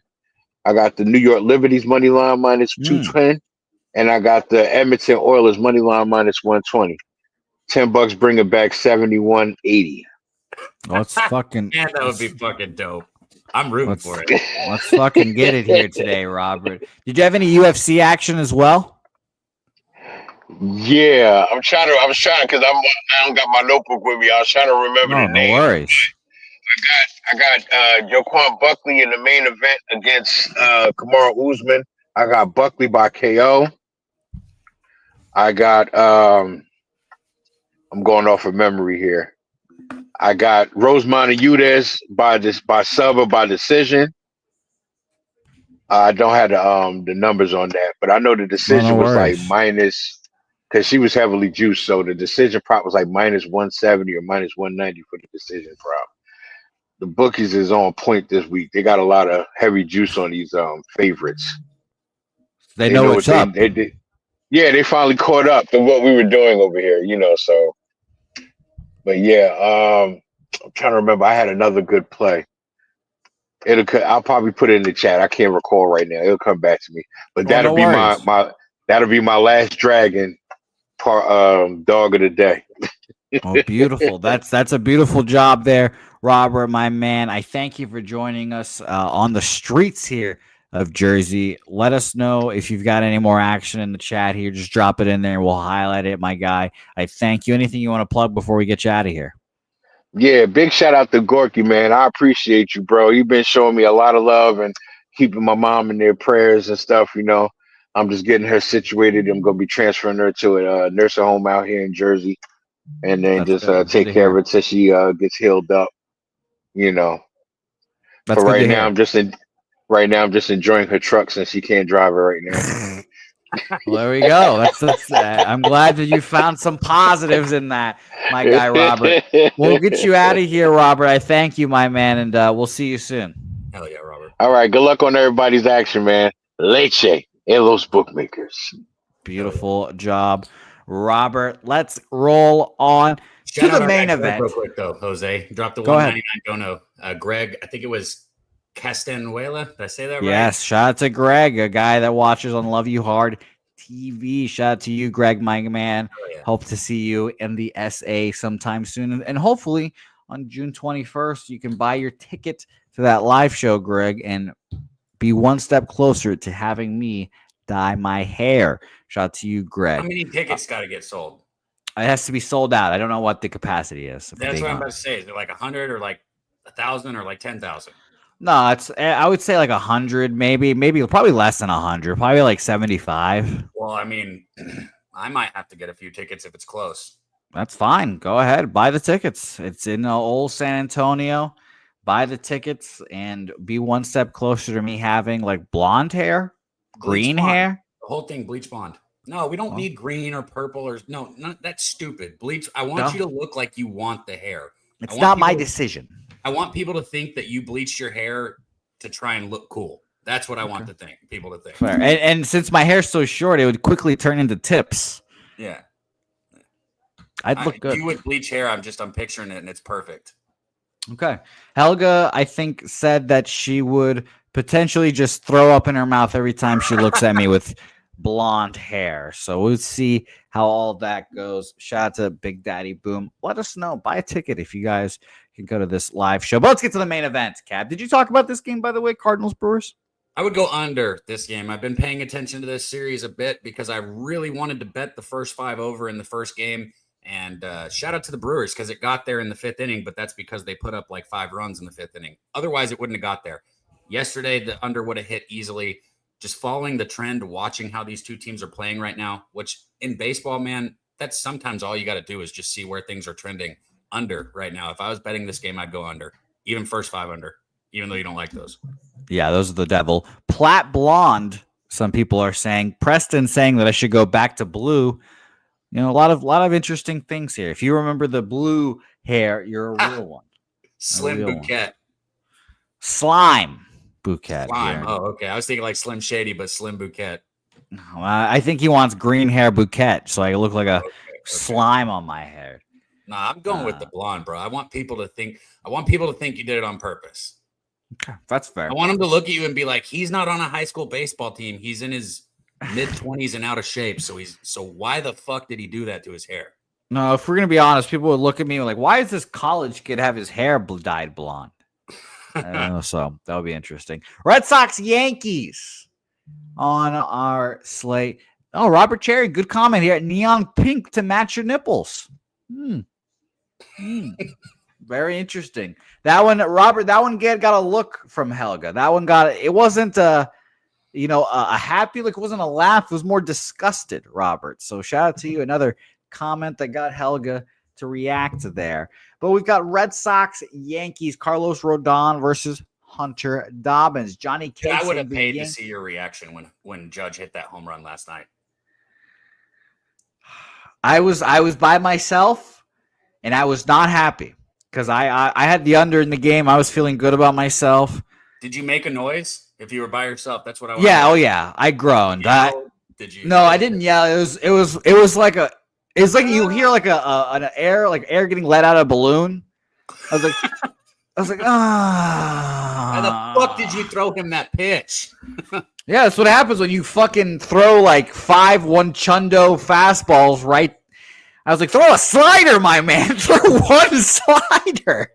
I got the New York Liberties money line minus 210. And I got the Edmonton Oilers money line minus 120. $10 bring it back 71.80. Let's fucking yeah, that would be fucking dope. I'm rooting for it. Let's fucking get it here today, Robert. Did you have any UFC action as well? Yeah, I was trying because I don't got my notebook with me. I was trying to remember the name. No worries. I got Joaquin Buckley in the main event against Kamaru Usman. I got Buckley by KO. I got I'm going off of memory here. I got Rose Monteudez by sub or by decision. I don't have the numbers on that, but I know the decision was like minus because she was heavily juiced. So the decision prop was like minus 170 or minus 190 for the decision prop. The bookies is on point this week. They got a lot of heavy juice on these favorites. They know what's up. Yeah, they finally caught up to what we were doing over here, so. But yeah, I'm trying to remember. I had another good play. I'll probably put it in the chat. I can't recall right now. It'll come back to me. But that'll be my last dragon dog of the day. Oh, beautiful. That's a beautiful job there, Robert, my man. I thank you for joining us on the streets here of Jersey. Let us know if you've got any more action in the chat here. Just drop it in there. We'll highlight it, my guy. I thank you. Anything you want to plug before we get you out of here? Yeah, big shout out to Gorky, man. I appreciate you, bro. You've been showing me a lot of love and keeping my mom in their prayers and stuff, I'm just getting her situated. I'm going to be transferring her to a nursing home out here in Jersey and then take care of her till she gets healed up, That's but right now, I'm just enjoying her truck since she can't drive it right now. Well, there we go. That's I'm glad that you found some positives in that, my guy, Robert. We'll get you out of here, Robert. I thank you, my man, and we'll see you soon. Hell yeah, Robert. All right. Good luck on everybody's action, man. Leche and those bookmakers. Beautiful job, Robert. Let's roll on to the main event. Real quick, though, Jose. Drop the 199 dono. Greg, I think it was Castanuela. Did I say that right? Yes. Shout out to Greg, a guy that watches on Love You Hard TV. Shout out to you, Greg, my man. Oh, yeah. Hope to see you in the SA sometime soon. And hopefully on June 21st, you can buy your ticket to that live show, Greg, and be one step closer to having me dye my hair. Shout out to you, Greg. How many tickets got to get sold? It has to be sold out. I don't know what the capacity is. That's what I'm about to say. Is it like 100 or like 1,000 or like 10,000? No, I would say like 100, maybe probably less than 100, probably like 75. Well, I mean, I might have to get a few tickets if it's close. That's fine. Go ahead, buy the tickets. It's in old San Antonio. Buy the tickets and be one step closer to me having like blonde hair, green hair. The whole thing bleach blonde. No, we don't need green or purple or no, that's stupid. Bleach. I want you to look like you want the hair. It's not my decision. I want people to think that you bleached your hair to try and look cool. That's what I want people to think. Fair. And since my hair's so short, it would quickly turn into tips. Yeah. I'd look good. You with bleach hair, I'm picturing it and it's perfect. Okay. Helga, I think, said that she would potentially just throw up in her mouth every time she looks at me with blonde hair. So we'll see how all that goes. Shout out to Big Daddy Boom. Let us know. Buy a ticket if you guys can go to this live show. But let's get to the main event, Cab. Did you talk about this game, by the way, Cardinals Brewers? I would go under this game. I've been paying attention to this series a bit because I really wanted to bet the first 5 over in the first game. And shout out to the Brewers because it got there in the 5th inning, but that's because they put up like 5 runs in the 5th inning. Otherwise, it wouldn't have got there. Yesterday, the under would have hit easily. Just following the trend, watching how these two teams are playing right now, which in baseball, man, that's sometimes all you got to do is just see where things are trending. Under right now. If I was betting this game, I'd go under. Even first 5 under, even though you don't like those. Yeah, those are the devil. Plat blonde, some people are saying. Preston saying that I should go back to blue. A lot of interesting things here. If you remember the blue hair, you're a real one. Slim Bouquet. Slime Bouquet. Slime. Here. Oh, okay. I was thinking like Slim Shady, but Slim Bouquet. I think he wants green hair Bouquet, so I look like a slime on my hair. Nah, I'm going with the blonde, bro. I want people to think you did it on purpose. Okay, that's fair. I want them to look at you and be like, he's not on a high school baseball team. He's in his mid-20s and out of shape. So why the fuck did he do that to his hair? No, if we're gonna be honest, people would look at me like, why does this college kid have his hair dyed blonde? I don't know, so that would be interesting. Red Sox Yankees on our slate. Oh, Robert Cherry, good comment here. Neon pink to match your nipples. Very interesting. That one, Robert, got a look from Helga. That one it wasn't a happy look. It wasn't a laugh. It was more disgusted, Robert. So shout out to you. Another comment that got Helga to react to there. But we've got Red Sox, Yankees, Carlos Rodon versus Hunter Dobbins. Johnny K. I would have paid to see your reaction when Judge hit that home run last night. I was by myself, and I was not happy because I had the under in the game. I was feeling good about myself. Did you make a noise if you were by yourself? That's what I want. Yeah, oh yeah, I groaned. Did you? No, I didn't yell. It was like you hear like an air getting let out of a balloon. I was like, Why the fuck did you throw him that pitch? Yeah, that's what happens when you fucking throw like 5-1 chundo fastballs right. I was like, throw a slider, my man. Throw one slider.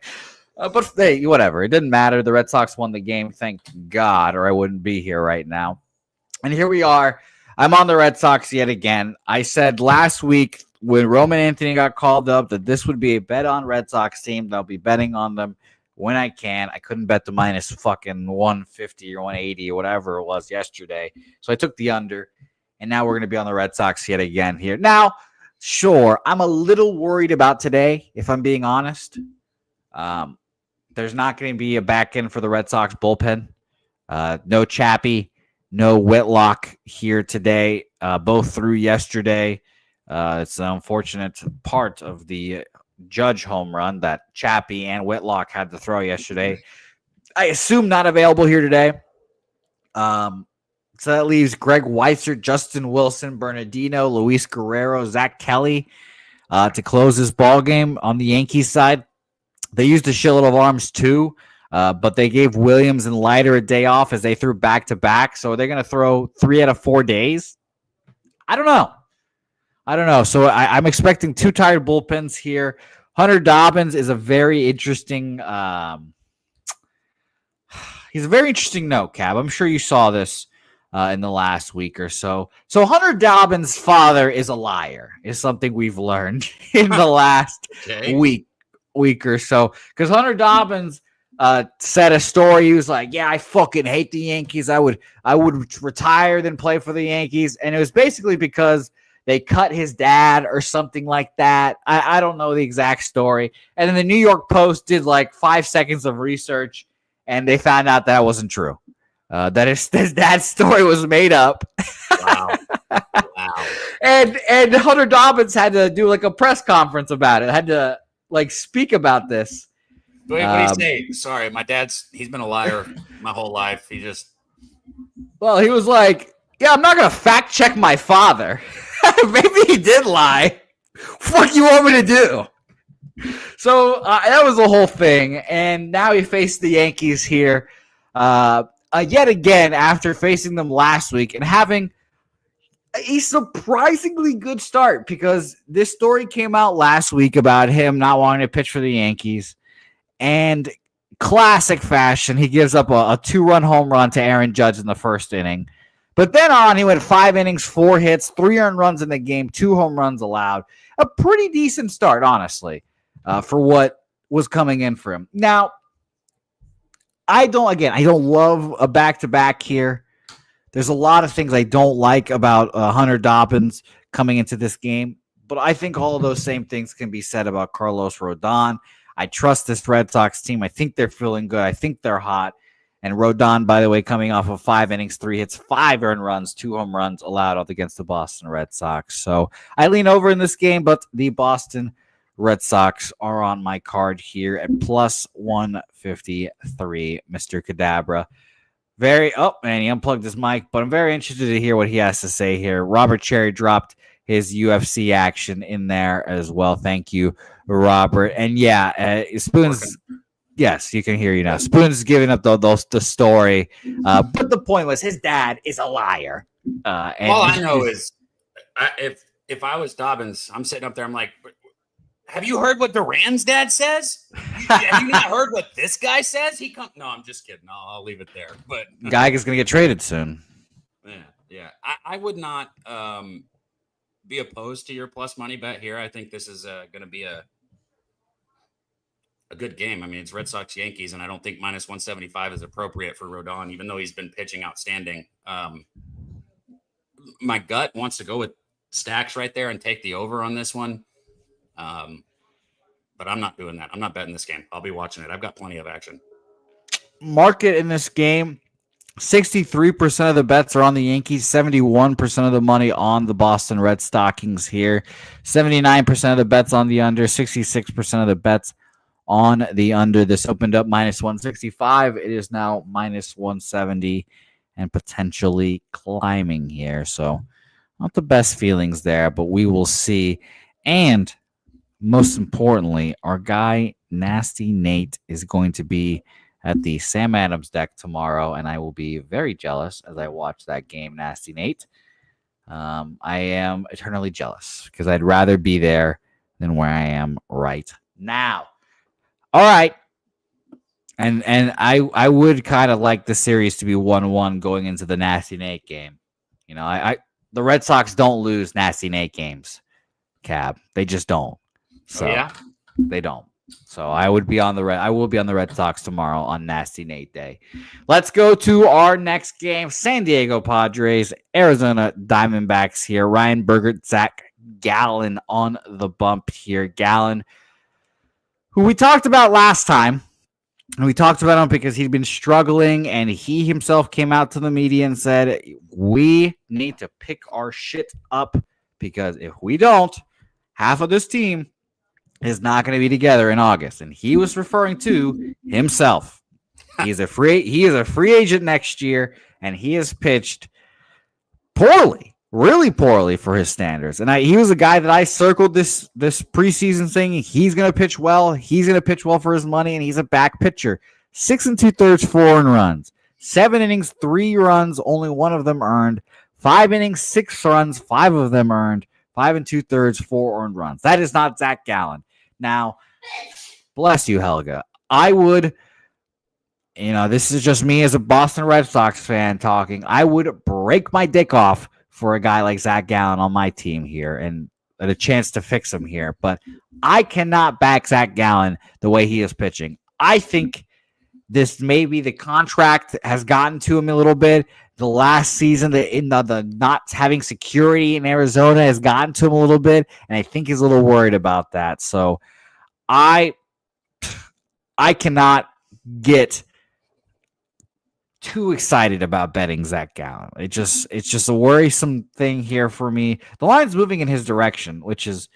But hey, whatever. It didn't matter. The Red Sox won the game, thank God, or I wouldn't be here right now. And here we are. I'm on the Red Sox yet again. I said last week when Roman Anthony got called up that this would be a bet on Red Sox team. I'll be betting on them when I can. I couldn't bet the minus fucking 150 or 180 or whatever it was yesterday. So I took the under, and now we're going to be on the Red Sox yet again here. Now, sure, I'm a little worried about today, if I'm being honest. There's not going to be a back end for the Red Sox bullpen. No Chappie, no Whitlock here today. Both threw yesterday. It's an unfortunate part of the Judge home run that Chappie and Whitlock had to throw yesterday. I assume not available here today. So that leaves Greg Weitzer, Justin Wilson, Bernardino, Luis Guerrero, Zach Kelly to close this ball game on the Yankees side. They used a shitload of arms too, but they gave Williams and Leiter a day off as they threw back-to-back. So they're going to throw 3 out of 4 days? I don't know. So I'm expecting 2 tired bullpens here. Hunter Dobbins is a very interesting he's a very interesting note, Cab. I'm sure you saw this in the last week or so. So Hunter Dobbins' father is a liar, is something we've learned in the last week or so. Because Hunter Dobbins said a story. He was like, yeah, I fucking hate the Yankees. I would retire than play for the Yankees. And it was basically because they cut his dad or something like that. I don't know the exact story. And then the New York Post did like 5 seconds of research, and they found out that wasn't true. That his dad's story was made up. Wow. And Hunter Dobbins had to do like a press conference about it. Had to like speak about this. Wait, what do you say? Sorry, he's been a liar my whole life. Well, he was like, yeah, I'm not going to fact check my father. Maybe he did lie. What you want me to do? So that was the whole thing. And now he faced the Yankees here yet again after facing them last week and having a surprisingly good start, because this story came out last week about him not wanting to pitch for the Yankees. And classic fashion, he gives up a 2-run home run to Aaron Judge in the first inning. But then on, he went 5 innings, 4 hits, 3 earned runs in the game, 2 home runs allowed. A pretty decent start, honestly, for what was coming in for him. Now, I don't love a back-to-back here. There's a lot of things I don't like about Hunter Dobbins coming into this game, but I think all of those same things can be said about Carlos Rodon. I trust this Red Sox team. I think they're feeling good. I think they're hot. And Rodon, by the way, coming off of 5 innings, 3 hits, 5 earned runs, 2 home runs allowed against the Boston Red Sox. So I lean over in this game, but the Boston Red Sox are on my card here at plus 153, Mr. Cadabra. And he unplugged his mic, but I'm very interested to hear what he has to say here. Robert Cherry dropped his UFC action in there as well. Thank you, Robert. And yeah, Spoon's... Yes, you can hear you now. Spoon's giving up the story. But the point was his dad is a liar. All I know is if I was Dobbins, I'm sitting up there, I'm like, have you heard what Duran's dad says? Have you not heard what this guy says? No, I'm just kidding. I'll leave it there. But guy is going to get traded soon. Yeah. I would not be opposed to your plus money bet here. I think this is going to be a good game. I mean, it's Red Sox Yankees, and I don't think minus 175 is appropriate for Rodon, even though he's been pitching outstanding. My gut wants to go with Stacks right there and take the over on this one. but I'm not doing that. I'm not betting this game. I'll be watching it. I've got plenty of action. Market in this game, 63% of the bets are on the Yankees, 71% of the money on the Boston Red Stockings here, 79% of the bets on the under, 66% of the bets on the under. This opened up minus 165. It is now minus 170 and potentially climbing here. So not the best feelings there, but we will see. And most importantly, our guy, Nasty Nate, is going to be at the Sam Adams deck tomorrow, and I will be very jealous as I watch that game, Nasty Nate. I am eternally jealous because I'd rather be there than where I am right now. All right. And I would kind of like the series to be 1-1 going into the Nasty Nate game. You know, the Red Sox don't lose Nasty Nate games, Cab. They just don't. So they don't. So I will be on the Red Sox tomorrow on Nasty Nate Day. Let's go to our next game. San Diego Padres, Arizona Diamondbacks here. Ryan Bergert, Zach Gallen on the bump here. Gallen, who we talked about last time. And we talked about him because he'd been struggling, and he himself came out to the media and said, we need to pick our shit up because if we don't, half of this team is not going to be together in August. And he was referring to himself. He is a free agent next year, and he has pitched poorly, really poorly for his standards. And he was a guy that I circled this preseason saying he's going to pitch well. He's going to pitch well for his money, and he's a back pitcher. 6 2/3, 4 earned runs. 7 innings, 3 runs, only 1 of them earned. 5 innings, 6 runs, 5 of them earned. 5 2/3, 4 earned runs. That is not Zach Gallen. Now, bless you, Helga. I would, this is just me as a Boston Red Sox fan talking. I would break my dick off for a guy like Zach Gallen on my team here and a chance to fix him here. But I cannot back Zach Gallen the way he is pitching. I think this maybe the contract has gotten to him a little bit. The last season, the not having security in Arizona has gotten to him a little bit, and I think he's a little worried about that. So I cannot get too excited about betting Zach Gallen. It's just a worrisome thing here for me. The line's moving in his direction, which is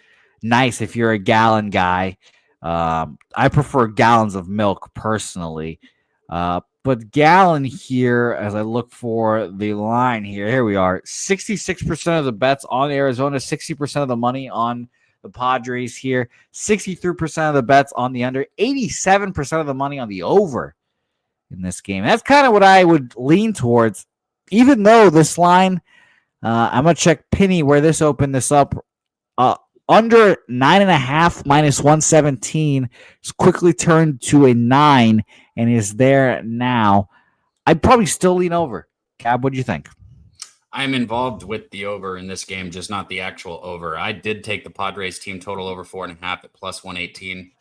nice if you're a Gallen guy. I prefer gallons of milk personally. But Gallen here, as I look for the line here we are. 66% of the bets on Arizona, 60% of the money on the Padres here, 63% of the bets on the under, 87% of the money on the over in this game. That's kind of what I would lean towards, even though this line, I'm going to check Penny where this opened this up. Under 9.5 minus 117 is quickly turned to a 9 and is there now. I'd probably still lean over. Cab, what do you think? I'm involved with the over in this game, just not the actual over. I did take the Padres team total over 4.5 at plus 118.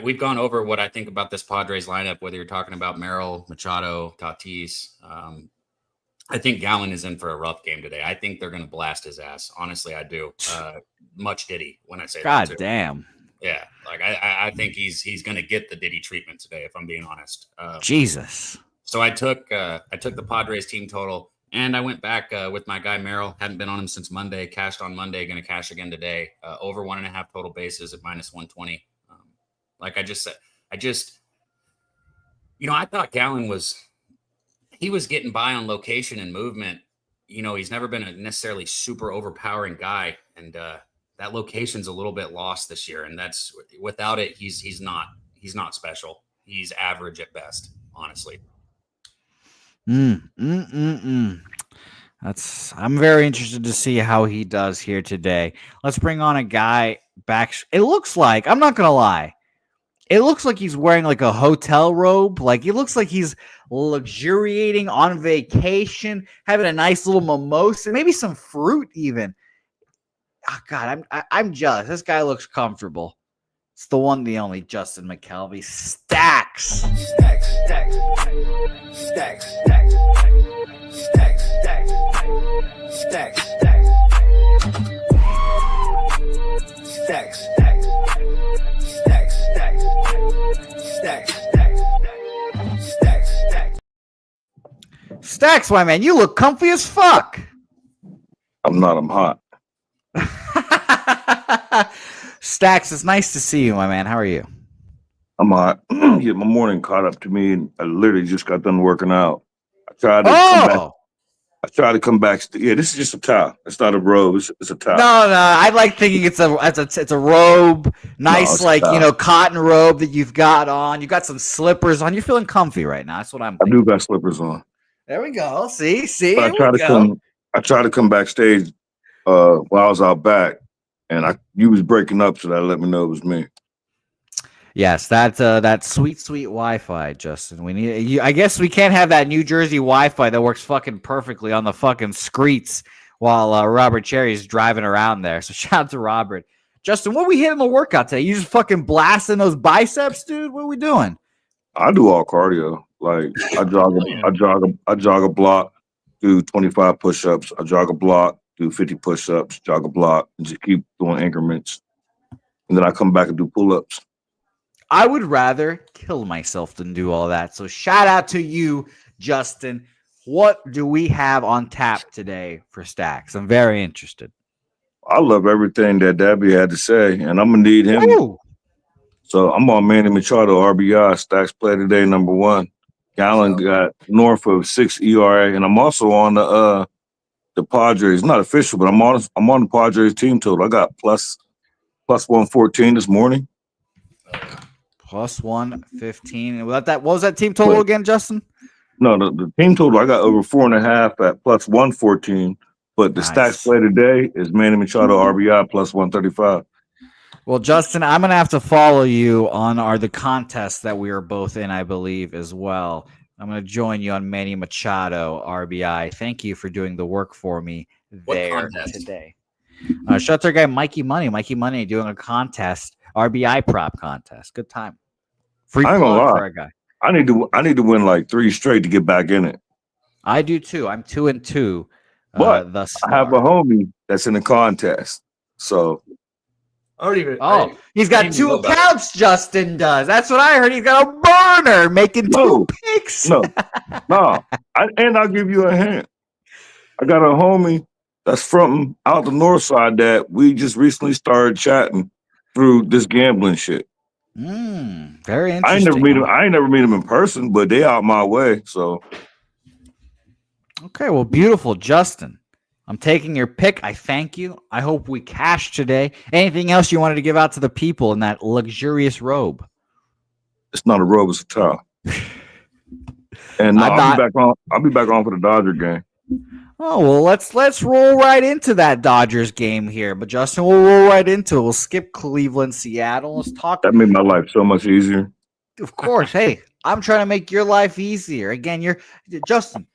We've gone over what I think about this Padres lineup, whether you're talking about Merrill, Machado, Tatis. I think Gallen is in for a rough game today. I think they're going to blast his ass. Honestly, I do. Much Diddy when I say that. God damn. Yeah, like I think he's going to get the Diddy treatment today, if I'm being honest. Jesus. So I took the Padres team total, and I went back with my guy Merrill. Hadn't been on him since Monday. Cashed on Monday. Going to cash again today. Over 1.5 total bases at minus 120. Like I just said, I thought Gallen was getting by on location and movement. He's never been a necessarily super overpowering guy, and that location's a little bit lost this year. And that's without it, he's not special. He's average at best, honestly. I'm very interested to see how he does here today. Let's bring on a guy back. It looks like, I'm not gonna lie, it looks like he's wearing like a hotel robe. Like it looks like he's luxuriating on vacation, having a nice little mimosa, maybe some fruit even. Oh God, I'm jealous. This guy looks comfortable. It's the one, the only Justin McKelvey. Stacks. Stacks, my man, you look comfy as fuck. I'm not. I'm hot. Stacks, it's nice to see you, my man. How are you? I'm hot. Yeah, my morning caught up to me, and I literally just got done working out. I tried to come back. I tried to come back. Yeah, this is just a towel. It's not a robe. It's a towel. No, I like thinking it's a robe, nice cotton robe that you've got on. You got some slippers on. You're feeling comfy right now. That's what I'm thinking. I do got slippers on. There we go. See. But I tried to come backstage while I was out back, and you was breaking up, so that let me know it was me. Yes, that sweet Wi-Fi, Justin. We need you. I guess we can't have that New Jersey Wi-Fi that works fucking perfectly on the fucking streets while Robert Cherry's driving around there. So shout out to Robert. Justin, what we hitting the workout today? You just fucking blasting those biceps, dude? What are we doing? I do all cardio. Like I jog a block, do 25 push-ups. I jog a block, do 50 push-ups, jog a block, and just keep doing increments. And then I come back and do pull-ups. I would rather kill myself than do all that. So shout out to you, Justin. What do we have on tap today for Stacks? I'm very interested. I love everything that Daby had to say, and I'm going to need him. Ooh. So I'm on Manny Machado, RBI, Stacks play today, number 1. Gallen got north of 6 ERA, and I'm also on the Padres. Not official, but I'm on the Padres team total. I got plus 114 this morning. Plus 115. What was that team total again, Justin? No, the team total, I got over 4.5 at plus 114. But the Stacks play today is Manny Machado RBI plus 135. Well, Justin, I'm going to have to follow you on the contest that we are both in, I believe, as well. I'm going to join you on Manny Machado RBI. Thank you for doing the work for me there today. Shout out to our guy Mikey Money doing a contest, RBI prop contest. Good time. Free plug for our guy. I need to win like 3 straight to get back in it. I do too. I'm 2-2. But I have a homie that's in the contest. So he's got 2 accounts. Justin does. That's what I heard. He's got a burner making 2 picks. No. And I'll give you a hint. I got a homie that's from out the north side that we just recently started chatting through this gambling shit. Very interesting. I ain't never meet him in person, but they out my way. So okay, well, beautiful, Justin. I'm taking your pick. I thank you. I hope we cash today. Anything else you wanted to give out to the people in that luxurious robe? It's not a robe, it's a towel. And I'll be back on for the Dodger game. Oh, well, let's roll right into that Dodgers game here. But Justin, we'll roll right into it. We'll skip Cleveland, Seattle. Let's talk. That made my life so much easier. Of course. Hey, I'm trying to make your life easier. Again, Justin,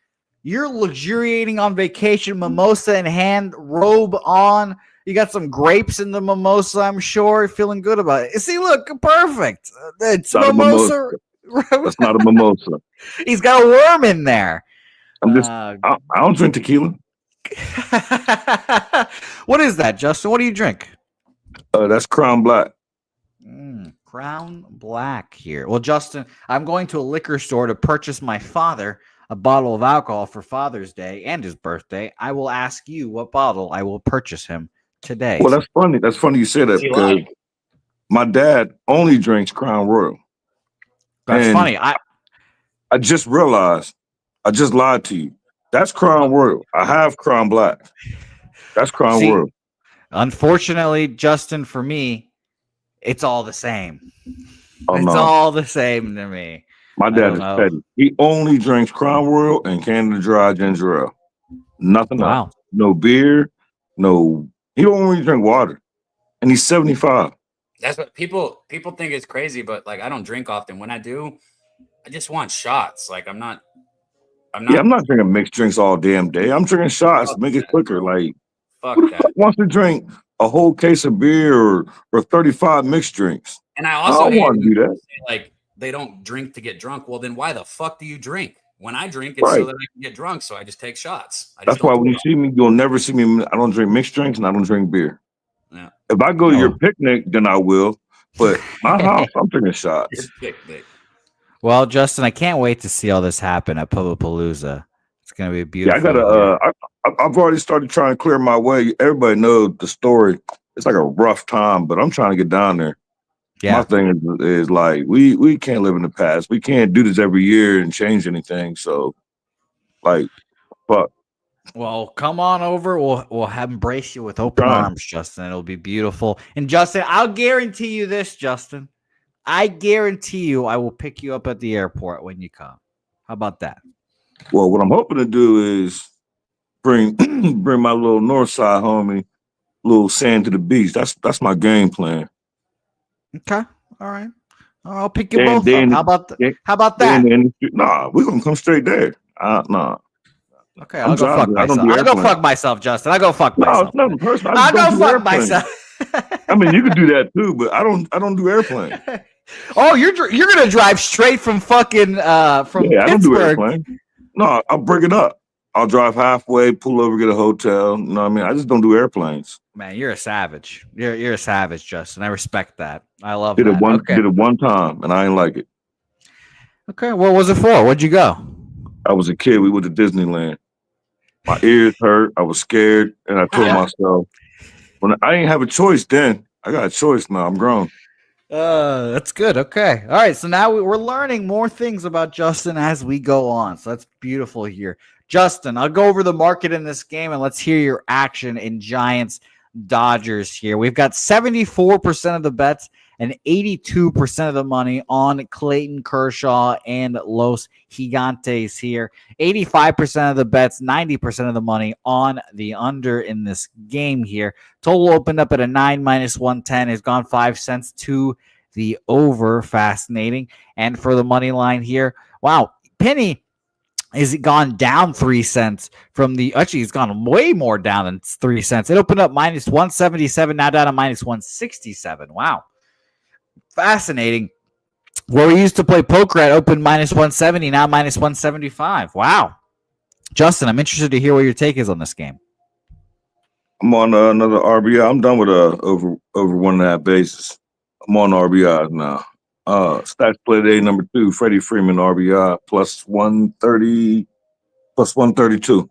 you're luxuriating on vacation, mimosa in hand, robe on. You got some grapes in the mimosa, I'm sure. You're feeling good about it. See, look, perfect. It's mimosa. That's not a mimosa. He's got a worm in there. I don't drink tequila. What is that, Justin? What do you drink? That's Crown Black. Crown Black here. Well, Justin, I'm going to a liquor store to purchase my father a bottle of alcohol for Father's Day and his birthday. I will ask you what bottle I will purchase him today. Well, that's funny. That's funny you say that because my dad only drinks Crown Royal. That's funny. I just realized. I just lied to you. That's Crown Royal. I have Crown Black. That's Crown Royal. Unfortunately, Justin, for me, it's all the same. It's all the same to me. My dad is petty. He only drinks Crown Royal and Canada Dry ginger ale. Nothing else. No beer. No. He don't really drink water. And he's 75. That's what people think is crazy, but like I don't drink often. When I do, I just want shots. Like I'm not drinking mixed drinks all damn day. I'm drinking shots to make it quicker. Like, who the fuck wants to drink a whole case of beer or 35 mixed drinks? And I also don't want to do that. Like, they don't drink to get drunk. Well, then why the fuck do you drink? When I drink, it's so that I can get drunk. So I just take shots. That's why when you see me, you'll never see me. I don't drink mixed drinks and I don't drink beer. Yeah. If I go to your picnic, then I will. But my house, I'm drinking shots. Picnic. Well, Justin, I can't wait to see all this happen at Pubapalooza. going to be Yeah, I beautiful. gotta. I've already started trying to clear my way. Everybody knows the story. It's like a rough time, but I'm trying to get down there. My thing is like we can't live in the past. We can't do this every year and change anything. So, like, fuck. Well, come on over. We'll have embrace you with open Trying. arms, Justin. It'll be beautiful. And Justin, I'll guarantee you this, Justin. I guarantee you I will pick you up at the airport when you come. How about that? Well, what I'm hoping to do is bring my little north side homie, little sand to the beach. That's my game plan. Okay. All right. I'll pick you both up. How about that? Nah, we're gonna come straight there. Nah. Okay, I'll go fuck myself. I'll go fuck myself, Justin. I'll go fuck myself. No, it's nothing personal. I'll go fuck myself. I mean, you could do that too, but I don't do airplane. Oh, you're gonna drive straight from fucking from Pittsburgh. I don't do airplane. No, I'll bring it up. I'll drive halfway, pull over, get a hotel. You know what I mean? I just don't do airplanes. Man, you're a savage. You're a savage, Justin. I respect that. I love that. Did it one time, and I ain't like it. Okay, what was it for? Where'd you go? I was a kid. We went to Disneyland. My ears hurt. I was scared, and I told myself, when I didn't have a choice then, I got a choice now. I'm grown. That's good. Okay. All right. So now we're learning more things about Justin as we go on. So that's beautiful here. Justin, I'll go over the market in this game and let's hear your action in Giants Dodgers here. We've got 74% of the bets and 82% of the money on Clayton Kershaw and Los Gigantes here. 85% of the bets, 90% of the money on the under in this game here. Total opened up at a 9 minus 110. Has gone 5 cents to the over. Fascinating. And for the money line here, wow, Penny is gone down 3 cents from the, actually it's gone way more down than 3 cents. It opened up minus 177, now down to minus 167. Wow. Fascinating. Where we used to play poker at open minus 170, now minus 175. Wow. Justin, I'm interested to hear what your take is on this game. I'm on another RBI. I'm done with over 1.5 bases. I'm on RBIs now. Stats play today, number 2, Freddie Freeman RBI plus 130, plus 132.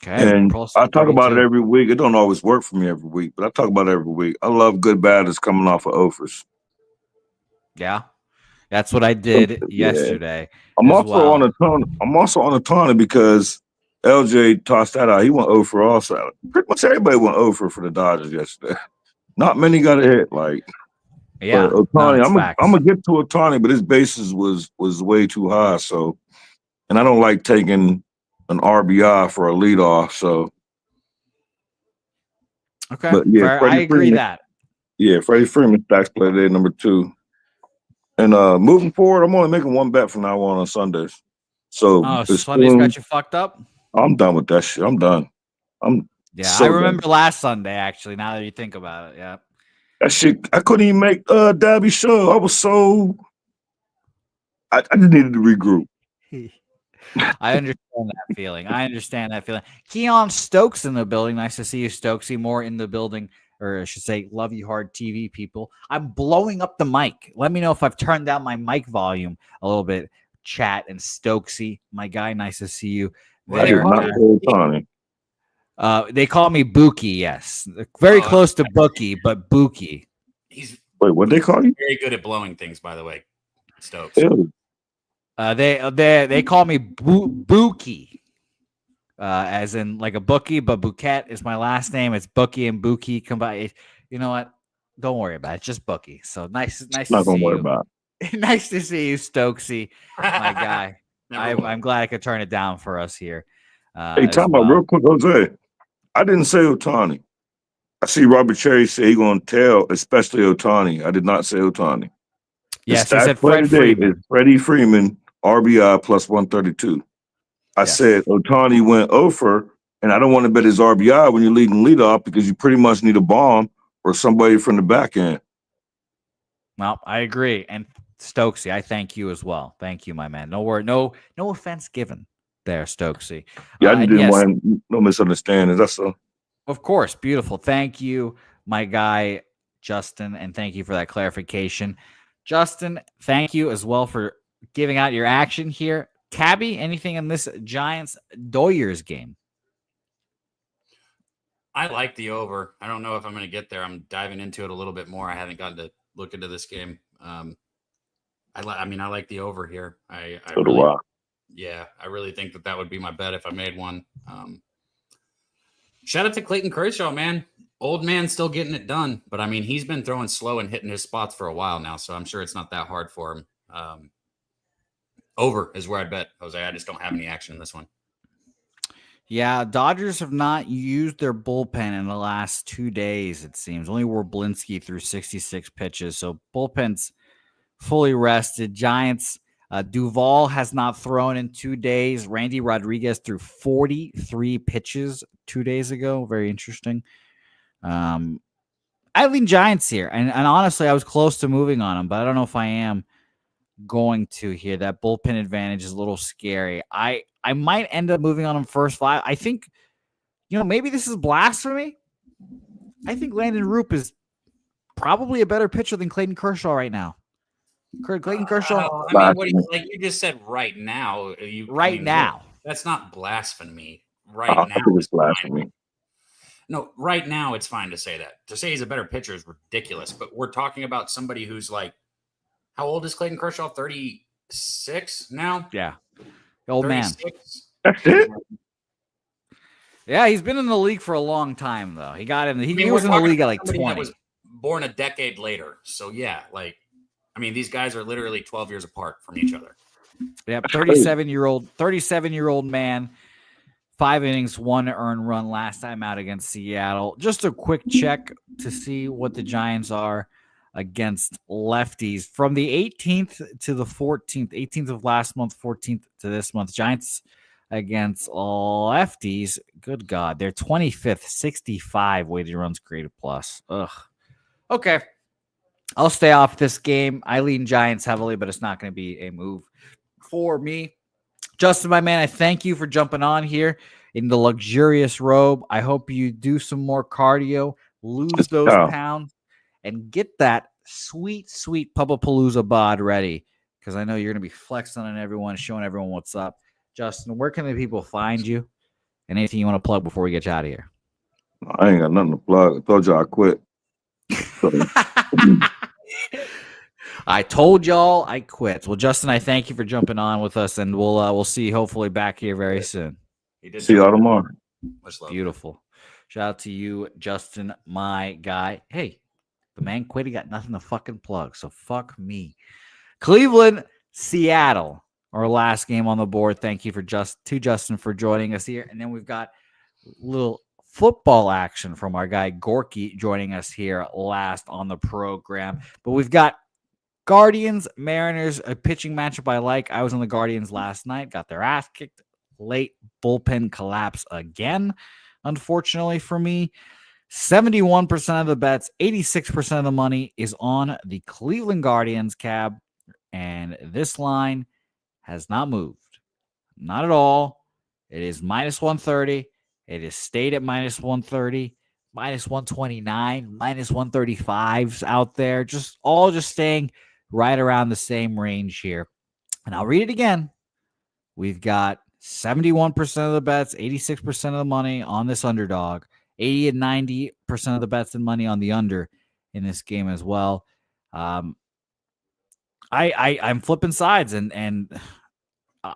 Okay. And I talk about it every week. It don't always work for me every week, but I talk about it every week. I love good batters coming off of offers. Yeah. That's what I did yesterday. I'm also on a Tawny because LJ tossed that out. He went 0 for all salad. Pretty much everybody went 0 for the Dodgers yesterday. Not many got a hit. Ohtani, I'm gonna get to Ohtani, but his bases was way too high. So, and I don't like taking an RBI for a leadoff. So, okay, but yeah, I agree that. Yeah, Freddie Freeman stacks play today, number 2. And moving forward, I'm only making one bet from now on Sundays. So, Sundays got you fucked up. I'm done with that shit. I'm done. I remember last Sunday actually. Now that you think about it, yeah. That shit, I couldn't even make Daby show. I was so I just needed to regroup. I understand that feeling. Keon Stokes in the building. Nice to see you, Stokesy. More in the building, or I should say, love you hard TV people. I'm blowing up the mic. Let me know if I've turned down my mic volume a little bit. Chat and Stokesy, my guy. Nice to see you there. They call me Bouquet, yes. Very close to Bookie, but Bouquet. Wait, what they call you? Very good at blowing things, by the way, Stokes. They call me Bouquet, as in like a bookie, but Bouquet is my last name. It's Bookie and Bouquet combined. You know what? Don't worry about it. Just Bookie. So nice to see you. Not gonna worry about it. Nice to see you, Stokesy, my guy. I'm glad I could turn it down for us here. Hey, time out real quick, Jose. I didn't say Ohtani. I see Robert Cherry say he's going to tell, especially Ohtani. I did not say Ohtani. Yes, he said Freddie Freeman, RBI plus 132. I said Ohtani went over, and I don't want to bet his RBI when you're leading leadoff because you pretty much need a bomb or somebody from the back end. Well, I agree. And Stokesy, I thank you as well. Thank you, my man. No word, no offense given there, Stokesy. Yeah, I didn't want no misunderstandings. That's all. Of course, beautiful. Thank you, my guy, Justin, and thank you for that clarification. Justin, thank you as well for giving out your action here. Cabby, anything in this Giants Doyers game? I like the over. I don't know if I'm going to get there. I'm diving into it a little bit more. I haven't gotten to look into this game. I like the over here. I really think that would be my bet if I made one. Shout out to Clayton Kershaw, man. Old man still getting it done, but I mean, he's been throwing slow and hitting his spots for a while now, so I'm sure it's not that hard for him. Over is where I'd bet, Jose. I just don't have any action in this one. Yeah, Dodgers have not used their bullpen in the last 2 days, it seems. Only Werblinski threw 66 pitches, so bullpen's fully rested. Giants, Duvall has not thrown in 2 days. Randy Rodriguez threw 43 pitches 2 days ago. Very interesting. I lean Giants here, and honestly, I was close to moving on them, but I don't know if I am going to here. That bullpen advantage is a little scary. I might end up moving on them first 5. I think, maybe this is blasphemy. I think Landon Roop is probably a better pitcher than Clayton Kershaw right now. Clayton Kershaw. Like you just said, right now. Now. That's not blasphemy. I think it's blasphemy. No, right now it's fine to say that. To say he's a better pitcher is ridiculous. But we're talking about somebody who's like, how old is Clayton Kershaw? 36 now? Yeah. Old 36? Man. That's it. Yeah, he's been in the league for a long time, though. He got in. He was in the league at like 20. That was born a decade later. So, yeah, these guys are literally 12 years apart from each other. Yeah, 37-year-old man. 5 innings, 1 earned run last time out against Seattle. Just a quick check to see what the Giants are against lefties. From the 18th to the 14th, 18th of last month, 14th to this month, Giants against lefties. Good God. They're 25th, 65 weighted runs created plus. Ugh. Okay. I'll stay off this game. I lean Giants heavily, but it's not going to be a move for me. Justin, my man, I thank you for jumping on here in the luxurious robe. I hope you do some more cardio, lose those pounds, and get that sweet, sweet Pupapalooza bod ready, because I know you're going to be flexing on everyone, showing everyone what's up. Justin, where can the people find you? And anything you want to plug before we get you out of here? I ain't got nothing to plug. I told you I quit. I told y'all I quit. Well, Justin, I thank you for jumping on with us, and we'll see you hopefully back here very soon. See y'all tomorrow. Much love. Beautiful. Shout out to you, Justin, my guy. Hey, the man quit. He got nothing to fucking plug, so fuck me. Cleveland, Seattle, our last game on the board. Thank you to Justin for joining us here, and then we've got a little football action from our guy Gorky joining us here last on the program. But we've got Guardians, Mariners, a pitching matchup I like. I was on the Guardians last night, got their ass kicked. Late bullpen collapse again, unfortunately for me. 71% of the bets, 86% of the money is on the Cleveland Guardians, Cab, and this line has not moved. Not at all. It is minus 130. It is stayed at minus 130, minus 129, minus 135s out there. Just staying right around the same range here. And I'll read it again. We've got 71% of the bets, 86% of the money on this underdog, 80 and 90% of the bets and money on the under in this game as well. I'm flipping sides, and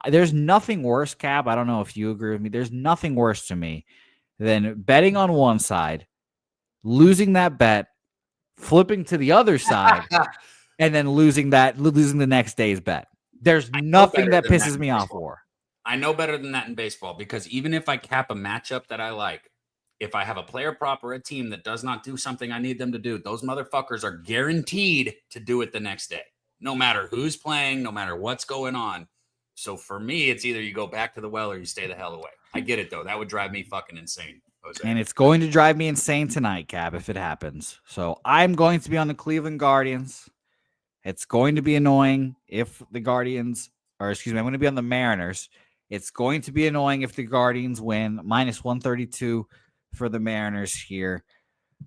there's nothing worse, Cab. I don't know if you agree with me. There's nothing worse to me than betting on one side, losing that bet, flipping to the other side, and then losing the next day's bet. There's nothing that pisses me off more. I know better than that in baseball, because even if I cap a matchup that I like, if I have a player prop or a team that does not do something I need them to do, those motherfuckers are guaranteed to do it the next day, no matter who's playing, no matter what's going on. So for me, it's either you go back to the well or you stay the hell away. I get it, though. That would drive me fucking insane, Jose. And it's going to drive me insane tonight, Cab, if it happens. So I'm going to be on the Cleveland Guardians. It's going to be annoying if the Guardians, I'm going to be on the Mariners. It's going to be annoying if the Guardians win. Minus 132 for the Mariners here.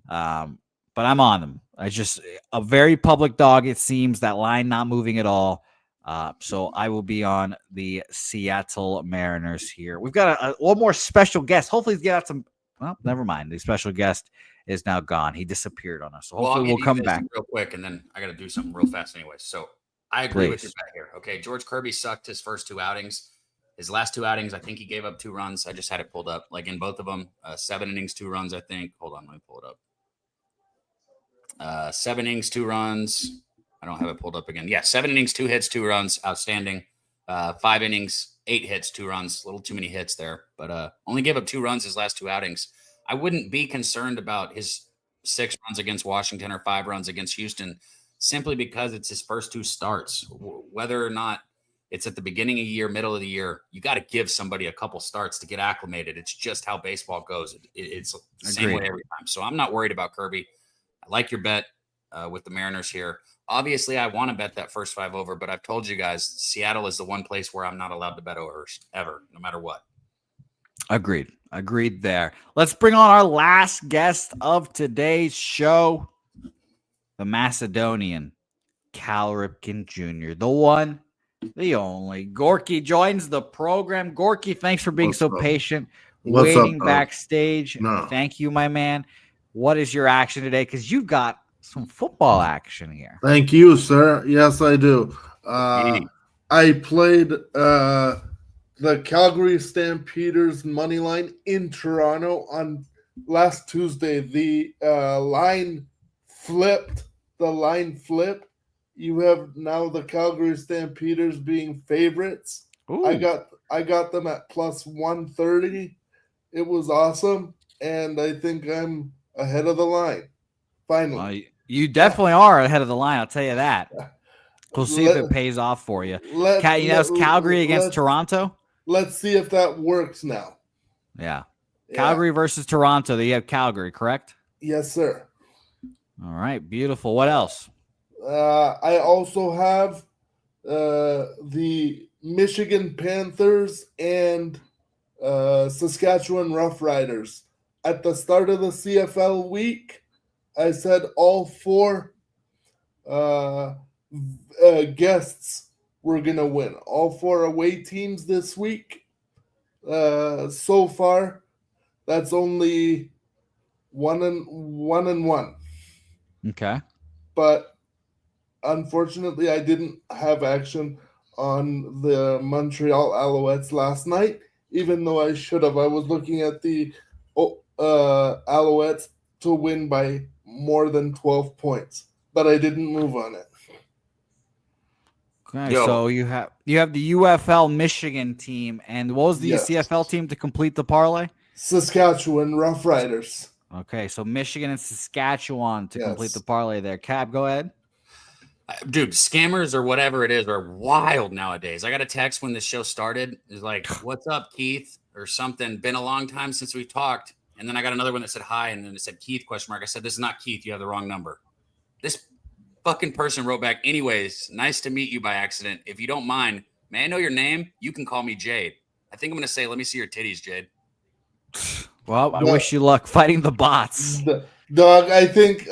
But I'm on them. A very public dog, it seems. That line not moving at all. So I will be on the Seattle Mariners here. We've got one more special guest. Hopefully he's got some. Well, never mind. The special guest is now gone. He disappeared on us. So hopefully we'll come back real quick, and then I got to do something real fast anyway. So I agree with your bet here. Okay, George Kirby sucked his first 2 outings. His last 2 outings, I think he gave up 2 runs. I just had it pulled up. Like in both of them, 7 innings, 2 runs, I think. Hold on, let me pull it up. 7 innings, 2 runs. I don't have it pulled up again. Yeah, 7 innings, 2 hits, 2 runs. Outstanding. 5 innings, 8 hits, 2 runs. A little too many hits there. But only gave up 2 runs his last 2 outings. I wouldn't be concerned about his 6 runs against Washington or 5 runs against Houston simply because it's his first 2 starts. Whether or not it's at the beginning of the year, middle of the year, you got to give somebody a couple starts to get acclimated. It's just how baseball goes. It's the same way every time. So I'm not worried about Kirby. I like your bet with the Mariners here. Obviously, I want to bet that first 5 over, but I've told you guys, Seattle is the one place where I'm not allowed to bet overs ever, no matter what. Agreed there. Let's bring on our last guest of today's show, the Macedonian, Cal Ripken Jr., the one, the only. Gorky joins the program. Gorky, thanks for being patient, waiting backstage. No. Thank you, my man. What is your action today? Because you've got some football action here. Thank you, sir. Yes, I do. I played the Calgary Stampeders money line in Toronto on last Tuesday. The line flipped. You have now the Calgary Stampeders being favorites. Ooh. I got them at plus 130. It was awesome, and I think I'm ahead of the line. Finally. You definitely are ahead of the line, I'll tell you that. We'll see if it pays off for you. It's Calgary against Toronto? Let's see if that works now. Yeah. Calgary versus Toronto. You have Calgary, correct? Yes, sir. All right, beautiful. What else? I also have the Michigan Panthers and Saskatchewan Roughriders. At the start of the CFL week, I said all 4 guests were going to win. All 4 away teams this week. So far, that's only 1 and 1. Okay. But unfortunately, I didn't have action on the Montreal Alouettes last night, even though I should have. I was looking at the Alouettes to win by more than 12 points, but I didn't move on it. Okay, so you have the UFL Michigan team, and what was the CFL team to complete the parlay? Saskatchewan Roughriders. Okay, so Michigan and Saskatchewan to complete the parlay there. Cab, go ahead. Dude, scammers or whatever it is are wild nowadays. I got a text when the show started. It's like, "What's up, Keith?" or something. Been a long time since we talked. And then I got another one that said hi, and then it said Keith ? I said, "This is not Keith. You have the wrong number." This fucking person wrote back, "Anyways, nice to meet you by accident. If you don't mind, may I know your name? You can call me Jade." I think I'm gonna say, "Let me see your titties, Jade." Well, I wish you luck fighting the bots. Dog, I think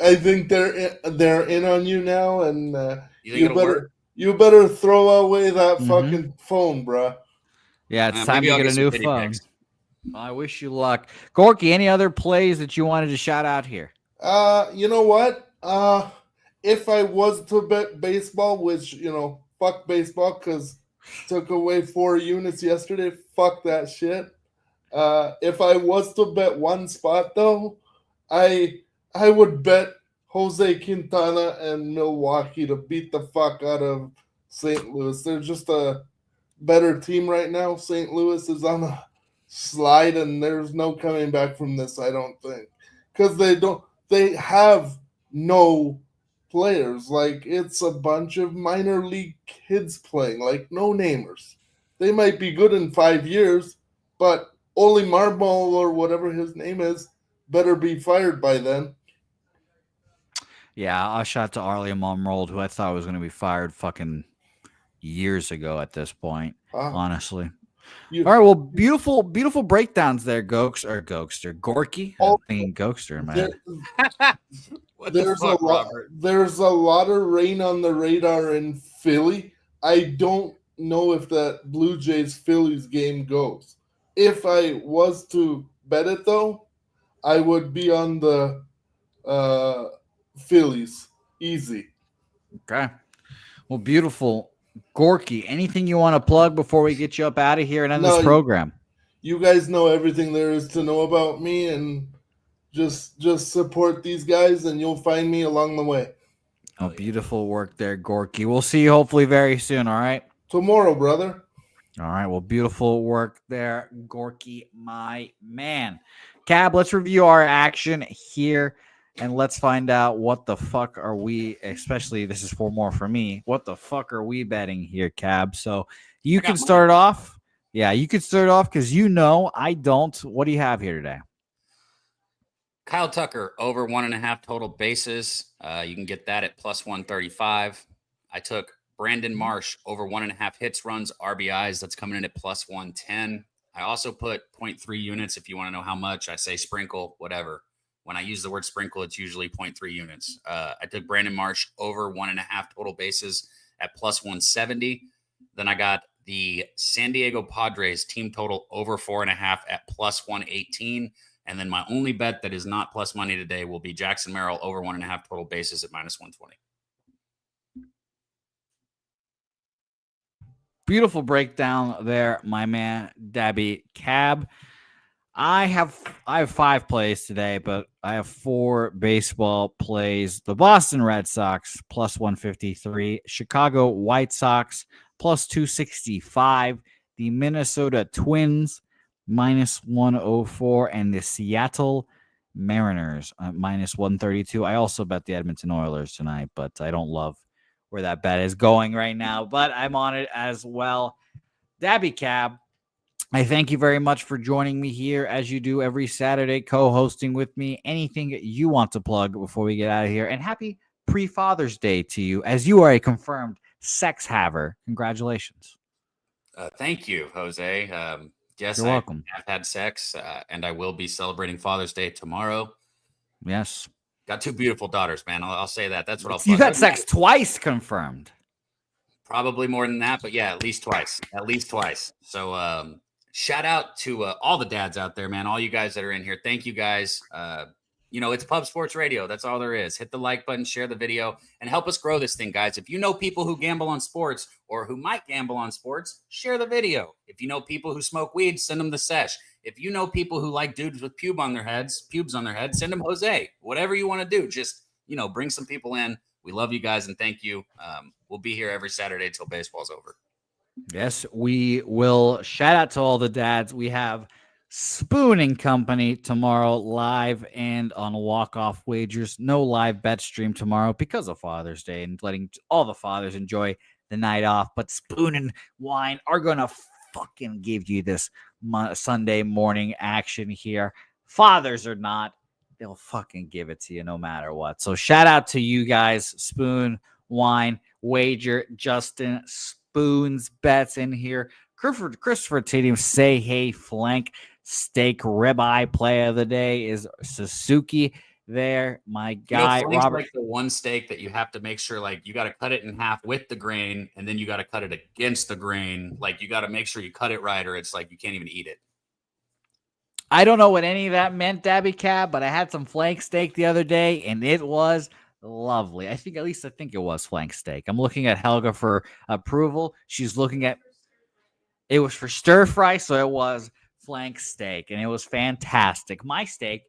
they're in on you now, and you better throw away that fucking phone, bro. Yeah, it's time to get a new phone. I wish you luck. Gorky, any other plays that you wanted to shout out here? You know what? If I was to bet baseball, which, fuck baseball because took away 4 units yesterday, fuck that shit. If I was to bet one spot, though, I would bet Jose Quintana and Milwaukee to beat the fuck out of St. Louis. They're just a better team right now. St. Louis is on a slide, and there's no coming back from this, I don't think. Because they have no players. Like, it's a bunch of minor league kids playing, like no-namers. They might be good in 5 years, but Oli Marmol or whatever his name is better be fired by then. Yeah, I'll shout to Arlie Mumrold, who I thought was going to be fired fucking years ago at this point, honestly. All right, well, beautiful breakdowns there, Gorky. I'm thinking Gokster, man. There's a lot of rain on the radar in Philly. I don't know if that Blue Jays Phillies game goes. If I was to bet it though, I would be on the Phillies. Easy. Okay. Well, beautiful. Gorky, anything you want to plug before we get you up out of here and end this program? You guys know everything there is to know about me, and just support these guys, and you'll find me along the way. Oh, beautiful work there, Gorky. We'll see you hopefully very soon, all right? Tomorrow, brother. All right, well, beautiful work there, Gorky, my man. Cab, let's review our action here, and let's find out what the fuck are we, especially this is more for me, what the fuck are we betting here, Cab? So you can start off. Yeah, you can start off because I don't. What do you have here today? Kyle Tucker, over 1.5 total bases. You can get that at plus 135. I took Brandon Marsh, over 1.5 hits, runs, RBIs. That's coming in at plus 110. I also put 0.3 units if you want to know how much. I say sprinkle, whatever. When I use the word sprinkle, it's usually 0.3 units. I took Brandon Marsh, over 1.5 total bases at plus 170. Then I got the San Diego Padres team total over 4.5 at plus 118. And then my only bet that is not plus money today will be Jackson Merrill, over 1.5 total bases at minus 120. Beautiful breakdown there, my man, Daby Cab. I have 5 plays today, but I have 4 baseball plays. The Boston Red Sox plus 153, Chicago White Sox plus 265, the Minnesota Twins minus 104, and the Seattle Mariners minus 132. I also bet the Edmonton Oilers tonight, but I don't love where that bet is going right now, but I'm on it as well. Daby Cab, I thank you very much for joining me here as you do every Saturday, co-hosting with me. Anything you want to plug before we get out of here? And happy pre-Father's Day to you, as you are a confirmed sex haver. Congratulations. Thank you, Jose. Yes, You're welcome. I've had sex, and I will be celebrating Father's Day tomorrow. Yes. Got 2 beautiful daughters, man. I'll say that. That's what I'll. You've had sex twice confirmed. Probably more than that, but yeah, at least twice. At least twice. So shout out to all the dads out there, man. All you guys that are in here. Thank you guys. It's Pub Sports Radio. That's all there is. Hit the like button, share the video, and help us grow this thing, guys. If you know people who gamble on sports or who might gamble on sports, share the video. If you know people who smoke weed, send them the sesh. If you know people who like dudes with pubes on their heads, send them Jose. Whatever you want to do, just, bring some people in. We love you guys and thank you. We'll be here every Saturday till baseball's over. Yes, we will. Shout out to all the dads. We have Spoon and Company tomorrow, live and on walk-off wagers. No live bet stream tomorrow because of Father's Day and letting all the fathers enjoy the night off. But Spoon and Wine are going to fucking give you this Sunday morning action here. Fathers or not, they'll fucking give it to you no matter what. So shout out to you guys, Spoon, Wine, Wager, Justin, Spoon's bets in here. Christopher Tedium, say hey, flank steak ribeye play of the day is Suzuki there. My guy, Robert. Like the one steak that you have to make sure, like, you got to cut it in half with the grain, and then you got to cut it against the grain. Like, you got to make sure you cut it right, or it's like you can't even eat it. I don't know what any of that meant, Daby Cab, but I had some flank steak the other day, and it was lovely. I think it was flank steak. I'm looking at Helga for approval. She's looking at it was for stir fry, so it was flank steak, and it was fantastic. My steak,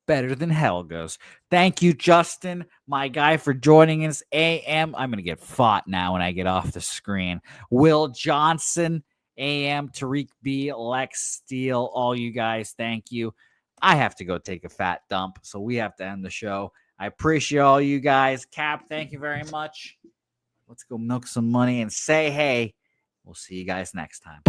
better than Helga's. Thank you, Justin, my guy, for joining us. AM, I'm going to get fought now when I get off the screen. Will Johnson, AM, Tariq B, Lex Steele, all you guys, thank you. I have to go take a fat dump, so we have to end the show. I appreciate all you guys. Cap, thank you very much. Let's go milk some money and say hey. We'll see you guys next time.